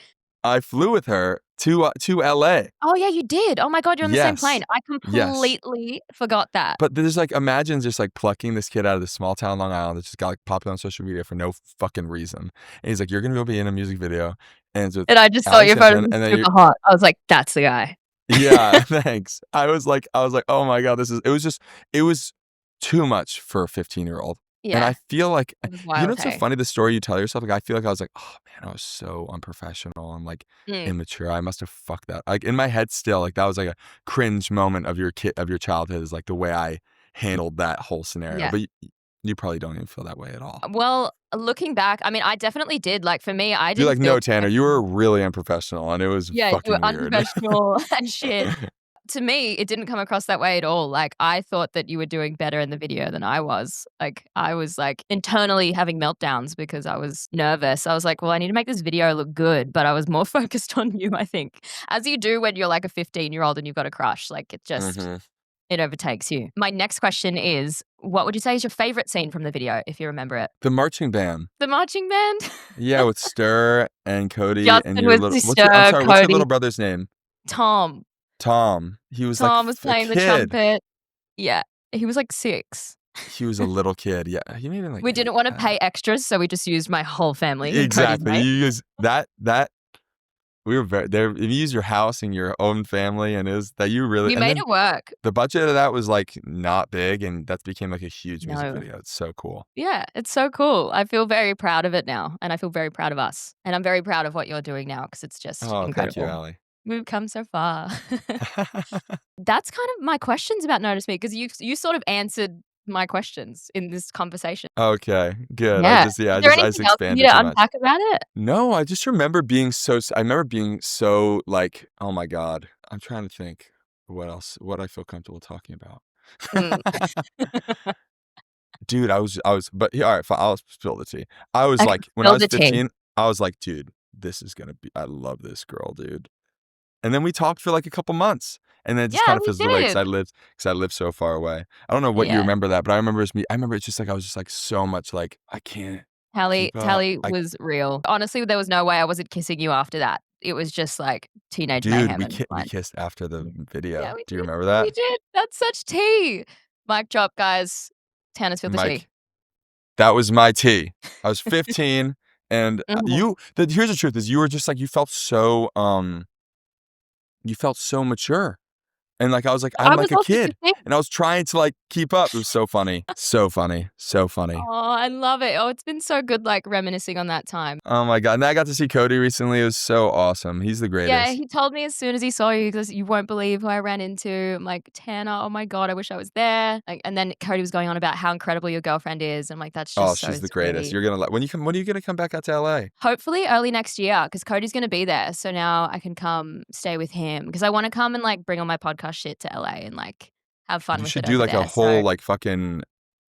I flew with her to LA.
Oh, yeah, you did. Oh my god, you're on the same
Yes.
plane. I
Yes.
completely forgot that.
But there's like imagine just like plucking this kid out of this small town Long Island that just got like popular on social media for no fucking reason. And he's like, "You're gonna go be in a music video," and it's with
And I just thought
Allie
your photos
Simpson,
were
and then you're
super hot. I was like, "That's the guy."
yeah, thanks. I was like, "Oh my god, this is." It was too much for a 15-year-old. And I
Yeah,
feel like,
it was
you know,
wild,
what's so
hey?
funny? The story you tell yourself, like I feel like I was like, "Oh man, I was so unprofessional and like
Mm,
immature. I must have fucked that." Like in my head, still, like that was like a cringe moment of your childhood is like the way I handled that whole scenario.
yeah.
But you probably don't even feel that way at all.
Well, looking back, I mean, I definitely did. Like, for me, I
You're
didn't
like,
feel
"No, Tanner, you were
professional.
really unprofessional, and it was
Yeah, you were
fucking weird."
unprofessional and shit. To me, it didn't come across that way at all. Like, I thought that you were doing better in the video than I was. Like, I was, like, internally having meltdowns because I was nervous. I was like, "Well, I need to make this video look good," but I was more focused on you, I think, as you do when you're, like, a 15-year-old and you've got a crush. Like,
Mhm.
it overtakes you. My next question is, what would you say is your favorite scene from the video, if you remember it?
The marching band.
The marching band?
Yeah, with Stir and Cody and
Justin
your
was
little
the
what's your I'm
stir,
sorry, what's your
Cody.
little brother's name?
Tom.
Tom. He was like
Tom was
a
playing the
kid.
trumpet. Yeah, he was, like, 6.
He was a little kid. Yeah, he may have been like
We
8.
didn't wanna
I don't know.
pay extras, so we just used my whole family in Cody's
Exactly.
name.
You use that we were very there. You use your house and your own family, and it was that you really.
We
And
made
then
it work.
the budget of that was like not big, and that became like a huge music
No.
video. It's so cool.
Yeah, it's so cool. I feel very proud of it now, and I feel very proud of us, and I'm very proud of what you're doing now because it's just
Oh, thank you,
incredible.
Allie.
We've come so far. That's kind of my questions about Notice Me because you sort of answered my questions in this conversation.
Okay, good.
Yeah. Is there
I just
anything else you need
expanded
to
too much.
unpack about it?
No, I just remember being I remember being so like, oh my God. I'm trying to think what I feel comfortable talking about.
Mm.
Dude, but yeah, all right, fine, I'll spill the tea. I was
Okay,
like, when I
spill
was
the tea.
15, I was like, dude, this is gonna be, I love this girl, dude. And then we talked for like a couple months, and then it just
Yeah,
kind of
we
fizzled away
did.
because I lived so far away. I don't know what you
Yeah.
remember that, but I remember I remember it's just like I was just like so much like I can't keep up.
Tally was real. Honestly, there was no way I wasn't kissing you after that. It was just like teenage
Dude,
mayhem and
we
fun.
kissed after the
Yeah. Yeah,
video.
we
Do you
did.
remember
We
that?
did. That's such tea. Mic drop, guys. Tanner's feel the tea.
Mike, that was my tea. I was 15 and
Mhm.
here's the truth is you were just like you felt so mature. And like I was like, I'm
I
like
was
a
also
kid.
15.
And I was trying to like keep up. It was so funny. So funny. So funny.
Oh, I love it. Oh, it's been so good, like, reminiscing on that time.
Oh my God. And I got to see Cody recently. It was so awesome. He's the
Yeah,
greatest.
he told me as soon as he saw you, he goes, "You won't believe who I ran into." I'm like, "Tanner, oh my god, I wish I was there." Like, and then Cody was going on about how incredible your girlfriend is. I'm like, "That's
Oh,
just so
she's the greatest.
sweet."
You're gonna like when are you gonna come back out to LA?
Hopefully early next year, because Cody's gonna be there, so now I can come stay with him, because I wanna come and, like, bring all my podcast shit to LA and, like, have fun
You
with
should
it
do
over
like a
there, so
whole like fucking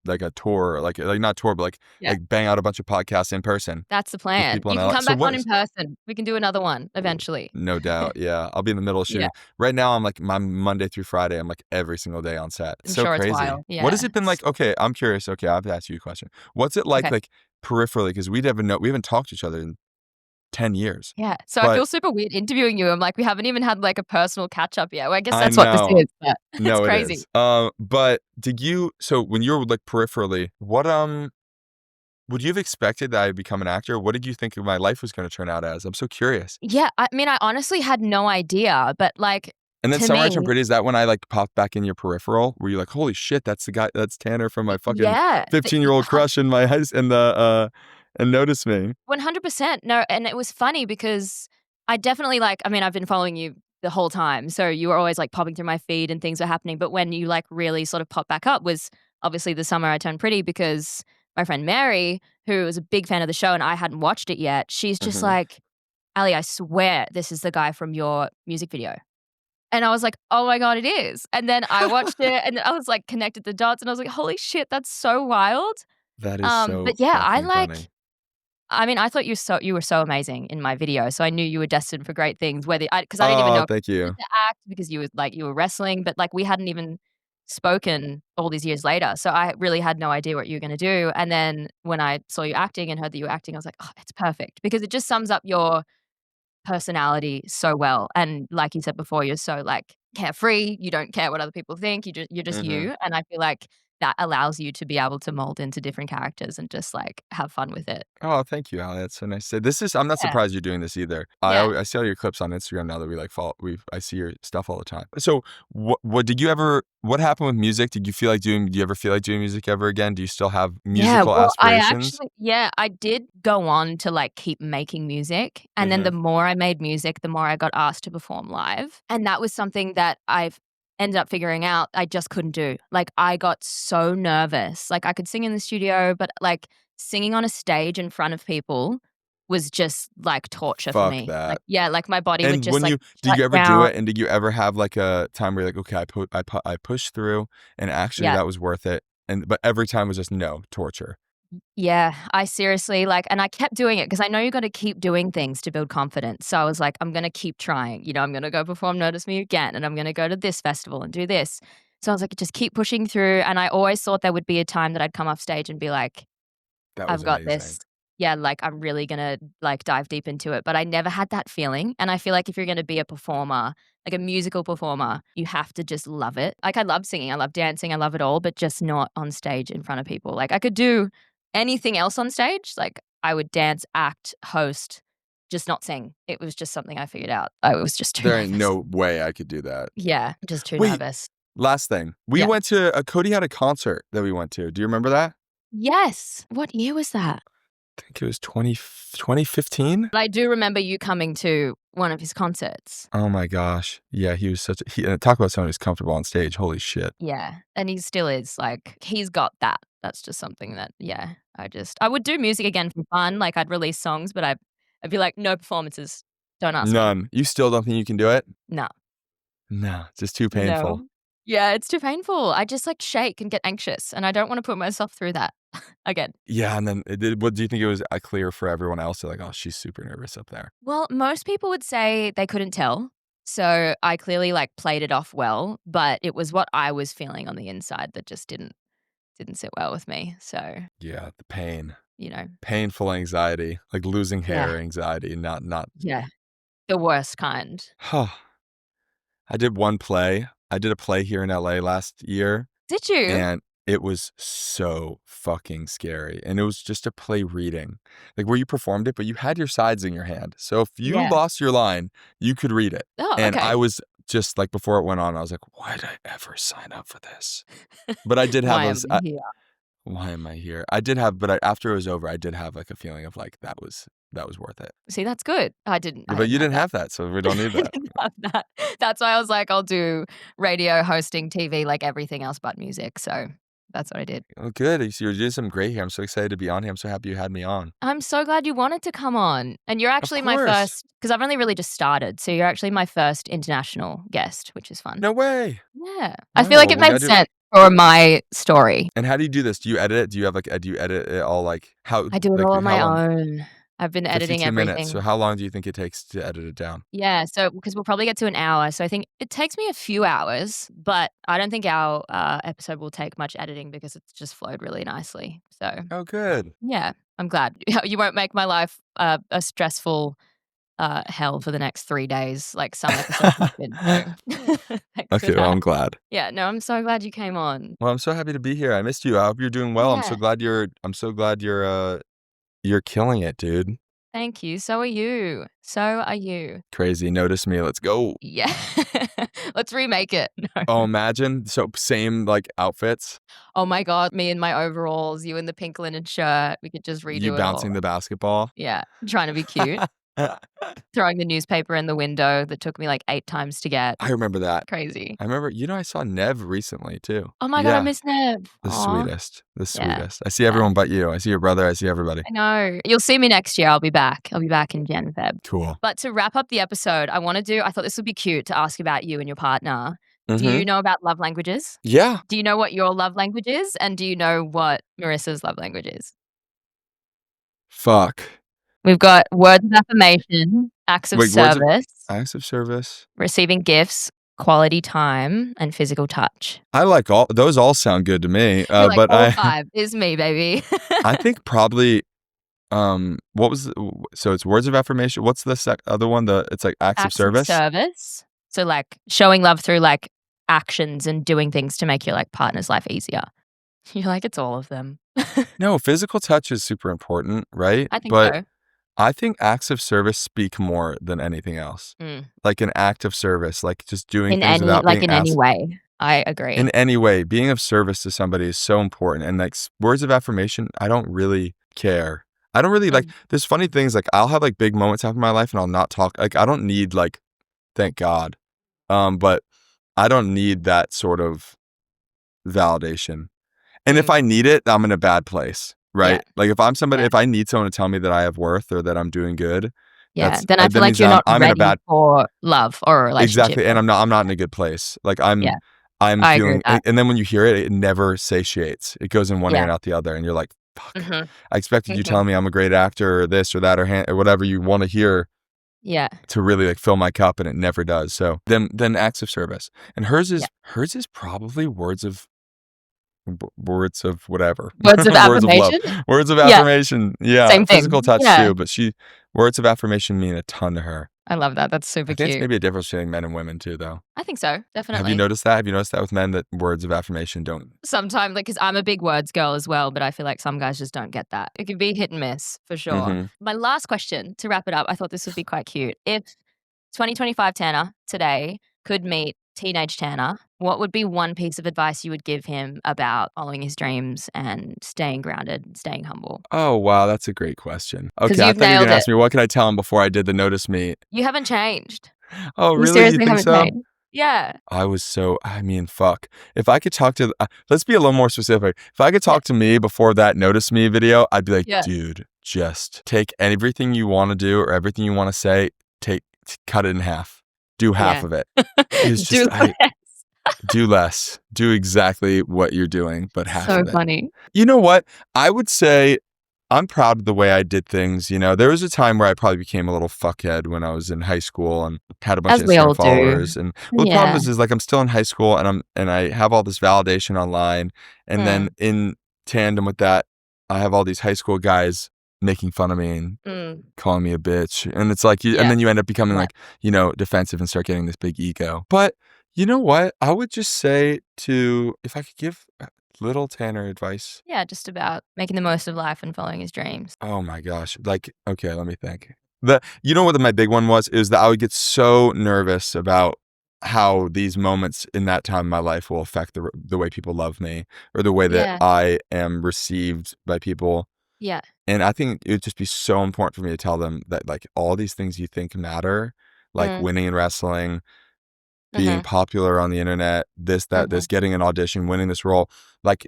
like a tour, like not tour, but
yeah.
like bang out a bunch of podcasts in person
That's the
with
plan.
people in
You can
LA.
come
So
back
what
on in
is
person. We can do another one eventually.
no doubt, yeah. I'll be in the middle of
Yeah,
shooting. Right now, I'm like my Monday through Friday. I'm like every single day on set. It's
I'm
so
sure it's
crazy.
wild.
What has
Yeah,
it been
it's
like? Okay, I'm curious. Okay, I have to ask you a question. What's it
okay.
like peripherally? Because we haven't talked to each other in 10 years.
Yeah, so I
But
feel super weird interviewing you. I'm like, we haven't even had, like, a personal catch up yet. Well, I guess
I
that's what this
know.
is, but it's
No, it
crazy.
is. But so when you were like peripherally, what would you have expected that I'd become an actor? What did you think my life was going to turn out as? I'm so curious.
Yeah, I mean, I honestly had no idea, but, like,
And then
to
Summer I Turned
me
Pretty, is that when I like popped back in your peripheral? Were you like, holy shit, that's the guy, that's Tanner from my fucking
yeah,
15-year-old crush in my in the and Notice Me.
100%. No, and it was funny because I definitely, like, I mean, I've been following you the whole time, so you were always, like, popping through my feed and things were happening, but when you, like, really sort of popped back up was obviously the summer I turned pretty, because my friend Mary, who was a big fan of the show and I hadn't watched it yet, she's just
Mhm.
like, "Ali, I swear this is the guy from your music video." And I was like, "Oh my god, it is." And then I watched it and I was like, connected the dots and I was like, "Holy shit, that's so wild."
That is so
But yeah,
fucking funny.
I mean, I thought you were so amazing in my video, so I knew you were destined for great things, whether because I didn't even
Oh,
know if
thank
you
you.
wanted to act because you were wrestling, but, like, we hadn't even spoken all these years later, so I really had no idea what you were gonna do, and then when I saw you acting and heard that you were acting, I was like, "Oh, it's perfect," because it just sums up your personality so well, and like you said before, you're so, like, carefree, you don't care what other people think, you're just
Mhm.
you, and I feel like that allows you to be able to mold into different characters and just, like, have fun with it.
Oh, thank you, Allie. That's so nice to say. I'm not
Yeah,
surprised you're doing this either.
yeah.
I see all your clips on Instagram now that we like follow. I see your stuff all the time. So, what happened with music? Do you ever feel like doing music ever again? Do you still have
Yeah,
musical
well,
aspirations?
I did go on to, like, keep making music, and then the
Mhm.
more I made music, the more I got asked to perform live, and that was something that I've ended up figuring out I just couldn't do. Like, I got so nervous. Like, I could sing in the studio, but, like, singing on a stage in front of people was just, like, torture for
Fuck
me. Like,
that.
yeah, like, my body would
And
just,
when
like,
did
shut
you ever do
down.
it? And did you ever have like a time where you're like, okay, I pushed through, and actually
Yeah.
that was worth it. But every time was just no torture.
Yeah, I seriously, like, and I kept doing it because I know you gotta keep doing things to build confidence. So I was like, "I'm gonna keep trying." I'm gonna go perform Notice Me again, and I'm gonna go to this festival and do this. So I was like, "Just keep pushing through," and I always thought there would be a time that I'd come off stage and be like,
That was
"I've got
amazing.
this." Yeah, like, I'm really gonna, like, dive deep into it, but I never had that feeling, and I feel like if you're gonna be a performer, like a musical performer, you have to just love it. Like, I love singing, I love dancing, I love it all, but just not on stage in front of people. Like, I could do anything else on stage, like, I would dance, act, host, just not sing. It was just something I figured out. I was just too
There ain't
nervous.
no way I could do that.
Yeah, just too
Wait,
nervous.
last thing. We
Yeah.
went to Cody had a concert that we went to. Do you remember that?
Yes. What year was that?
think it was 2015.
But I do remember you coming to one of his concerts.
Oh my gosh. Yeah, he was talk about someone who's comfortable on stage. Holy shit.
Yeah, and he still is, like, he's got that. That's just something that, yeah, I would do music again for fun, like, I'd release songs, but I'd be like, "No performances. Don't ask me."
None. You still don't think you can do it?
No.
No, just too painful.
No. Yeah, it's too painful. I just, like, shake and get anxious, and I don't wanna put myself through that again.
Yeah, and then what do you think it was clear for everyone else? They're like, oh, she's super nervous up there.
Well, most people would say they couldn't tell, so I clearly, like, played it off well, but it was what I was feeling on the inside that just didn't sit well with me, so,
Yeah, the pain.
you know.
Painful anxiety, like losing
Yeah,
hair anxiety, not.
yeah, the worst kind.
Huh. I did one play. I did a play here in LA last year,
Did you?
and it was so fucking scary. And it was just a play reading, like where you performed it, but you had your sides in your hand. So if you
Yeah.
lost your line, you could read it.
Oh,
And
okay.
I was just like, before it went on, I was like, why did I ever sign up for this? But I did have
Why am
those.
I here?
Why am I here? I did have, but after it was over, I did have like a feeling of like that was worth it.
See, that's good. I
But
didn't
you
have
didn't
that.
have that, so we don't need
I
that.
didn't have that. That's why I was like, I'll do radio, hosting, TV, like everything else but music, so that's what I did.
Oh, good. So you're doing some great here. I'm so excited to be on here. I'm so happy you had me on.
I'm so glad you wanted to come on, and you're
Of
actually my
course.
first, because 'cause I've only really just started, so you're actually my first international guest, which is fun.
No way.
Yeah. I
Wow.
feel like
Well,
it
we
made
gotta do.
sense for my story.
And how do you do this? Do you edit it? Do you have like? Do you edit it all like how?
I do it
Like
all on
how
my
long?
own. I've been editing
52 minutes. So
everything.
how long do you think it takes to edit it down?
Yeah, so because we'll probably get to an hour, so I think it takes me a few hours, but I don't think our, episode will take much editing because it's just flowed really nicely. So,
Oh, good.
yeah, I'm glad. You won't make my life, a stressful, hell for the next 3 days like some episodes have been, so thanks for
Okay. Well,
that.
I'm glad.
Yeah, no, I'm so glad you came on.
Well, I'm so happy to be here. I missed you. I hope you're doing well.
Yeah,
I'm so glad you're killing it, dude.
thank you. So are you. So are you.
Crazy. Notice me. Let's go.
Yeah. Let's remake it.
Oh,
No.
imagine. So same like outfits.
Oh my god, me in my overalls, you in the pink linen shirt, we could just
You
redo it all.
bouncing the basketball.
Yeah, trying to be cute, throwing the newspaper in the window that took me, like, 8 times to get.
I remember that.
Crazy.
I remember, I saw Nev recently too.
Oh my god, I
Yeah,
miss Nev.
the
Aw.
sweetest, the
Yeah,
sweetest. I see
yeah.
everyone but you. I see your brother. I see everybody.
I know. You'll see me next year, I'll be back. I'll be back in Jan, Feb.
Cool.
But to wrap up the episode, I thought this would be cute to ask about you and your partner. Do
Mm-hmm.
you know about love languages?
Yeah.
Do you know what your love language is? And do you know what Marissa's love language is?
Fuck.
We've got words of affirmation, acts of
Wait, words of
service,
acts of service.
receiving gifts, quality time, and physical touch.
I like those. All sound good to me.
You're like,
But
all 5 is me, baby.
I think probably. What was so it's words of affirmation. What's the other one? It's like acts of
Acts of
service.
service. So, like, showing love through, like, actions and doing things to make your, like, partner's life easier. You're like, it's all of them.
No, physical touch is super important, right?
I think
But
so.
I think acts of service speak more than anything else.
Mm.
Like an act of service, like just doing
In
things
any
without
like,
being
in any
asked.
way. I agree.
In any way, being of service to somebody is so important. And like words of affirmation, I don't really care. I don't really like,
Mm.
there's funny things, like I'll have like big moments happen in my life and I'll not talk. Like I don't need like, thank God. But I don't need that sort of validation. And if
Mm.
I need it, I'm in a bad place, right?
Yeah.
Like if I'm somebody,
Yeah.
if I need someone to tell me that I have worth or that I'm doing good,
Yeah, then I feel
that
like
means
you're
that
not
I'm in a
ready
bad.
for love or a relationship.
Exactly, and I'm not in a good place. Like I'm
Yeah, I agree
feeling,
with that.
and then when you hear it, it never satiates. It goes in one ear
Yeah.
and out the other, and you're like, "Fuck!"
Mhm.
I expected you
Mhm.
telling me I'm a great actor or this or that or whatever you want to hear
Yeah.
to really like fill my cup, and it never does. So then acts of service, and hers
Yeah.
is probably words of whatever.
Words of
Words of love.
affirmation?
Words of
Yeah.
affirmation. Yeah.
Same thing.
Physical touch
Yeah.
too, but words of affirmation mean a ton to her.
I love that. That's super
I think it's
cute.
maybe a difference between men and women too, though.
I think so,
Have
definitely.
you noticed that? Have you noticed that with men that words of affirmation don't?
Sometimes, like, because I'm a big words girl as well, but I feel like some guys just don't get that. It can be hit and miss for sure.
Mhm.
My last question to wrap it up, I thought this would be quite cute. If 2025 Tanner today could meet teenage Tanner, what would be one piece of advice you would give him about following his dreams and staying grounded and staying humble?
Oh, wow. That's a great question.
'Cause
Okay. I
you've
thought you were going
nailed
to
it.
ask me, what can I tell him before I did the notice me?
You haven't changed.
Oh,
You
really? You
seriously
think
haven't
so?
changed. Yeah.
I mean, fuck. If I could talk to, let's be a little more specific. If I could talk to me before that notice me video, I'd be like,
Yeah.
dude, just take everything you want to do or everything you want to say, cut it in half. Do half
Yeah.
of it. It's
Do
just,
less.
do less. Do exactly what you're doing, but half
So
of it.
funny.
You know what? I would say I'm proud of the way I did things. You know, there was a time where I probably became a little fuckhead when I was in high school and had a bunch
As
of
we all
Instagram followers.
do.
And well, the problem
Yeah.
is like I'm still in high school and I have all this validation online. And then in tandem with that, I have all these high school guys making fun of me and calling me a bitch. And it's like, and then you end up becoming like, you know, defensive and start getting this big ego. But you know what? I would just say if I could give little Tanner advice.
Yeah, just about making the most of life and following his dreams.
Oh my gosh. Like, okay, let me think. You know what my big one was is that I would get so nervous about how these moments in that time in my life will affect the way people love me or the way that I am received by people.
Yeah.
And I think it would just be so important for me to tell them that like all these things you think matter, like winning in wrestling, being popular on the internet, this, getting an audition, winning this role, like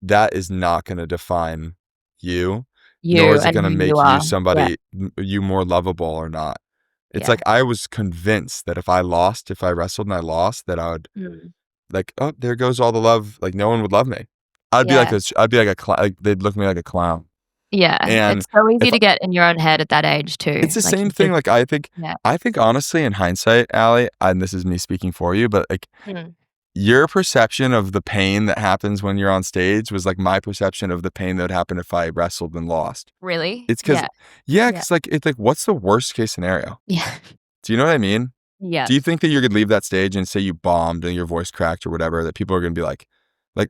that is not going to define you, nor is it going to make you somebody, you more lovable or not. It's like, I was convinced that if I wrestled and I lost, that I would like, oh, there goes all the love. Like no one would love me. I'd be like they'd look at me like a clown.
Yeah.
And
it's so easy to get in your own head at that age too.
It's the same thing. Like I think honestly in hindsight, Allie, and this is me speaking for you, but like your perception of the pain that happens when you're on stage was like my perception of the pain that would happen if I wrestled and lost.
Really?
It's because it's like what's the worst case scenario?
Yeah.
Do you know what I mean?
Yeah.
Do you think that you're gonna leave that stage and say you bombed and your voice cracked or whatever, that people are gonna be like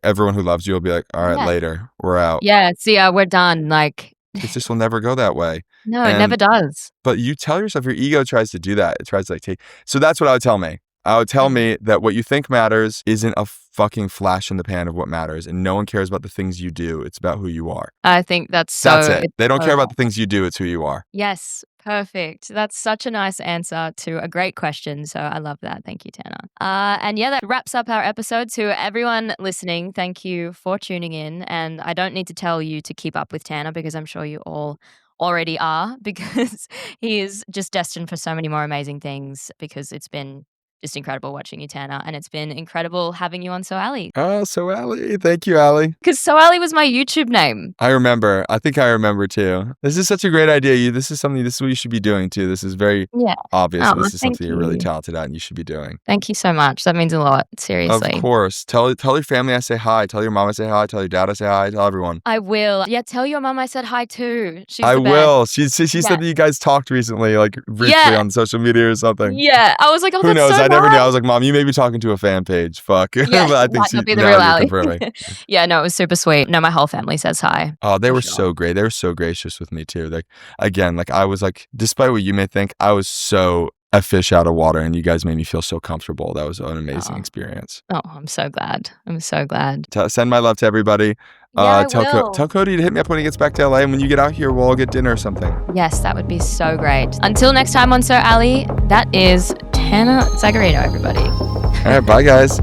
everyone who loves you will be like, all right, later, we're out.
Yeah, see ya, we're done. Like
it just will never go that way.
No, it never does.
But you tell yourself, your ego tries to do that. It tries to like take. So that's what I would tell me. I would tell me that what you think matters isn't a fucking flash in the pan of what matters, and no one cares about the things you do. It's about who you are.
I think that's
it. They don't care about the things you do. It's who you are.
Yes, perfect. That's such a nice answer to a great question. So I love that. Thank you, Tanner. And yeah, that wraps up our episode. To everyone listening, thank you for tuning in. And I don't need to tell you to keep up with Tanner because I'm sure you all already are, because he is just destined for so many more amazing things, because it's been just incredible watching you, Tanner. And it's been incredible having you on So Alli.
Oh, So Alli. Thank you, Alli.
Because So Alli was my YouTube name.
I remember. I think I remember too. This is such a great idea. This is what you should be doing too. This is very obvious. This is something you're really talented at and you should be doing.
Thank you so much. That means a lot. Seriously.
Of course. Tell your family I say hi. Tell your mom I say hi. Tell your dad I say hi. Tell everyone.
I will. Yeah, tell your mom I said hi too.
I will. She said that you guys talked recently, like briefly on social media or something.
Yeah. I was like, oh,
who knows?
So
I never knew. I was like, Mom, you may be talking to a fan page. Fuck.
Yeah,
but I think
might be the real Alli. Yeah, no, it was super sweet. No, my whole family says hi.
Oh, they were so great. They were so gracious with me too. Like, again, like I was like, despite what you may think, I was so a fish out of water, and you guys made me feel so comfortable. That was an amazing experience.
Oh, I'm so glad. I'm so glad.
Send my love to everybody. Tell Cody to hit me up when he gets back to LA, and when you get out here, we'll all get dinner or something.
Yes, that would be so great. Until next time on So Alli, that is Tanner Zagarino, everybody.
All right, bye guys.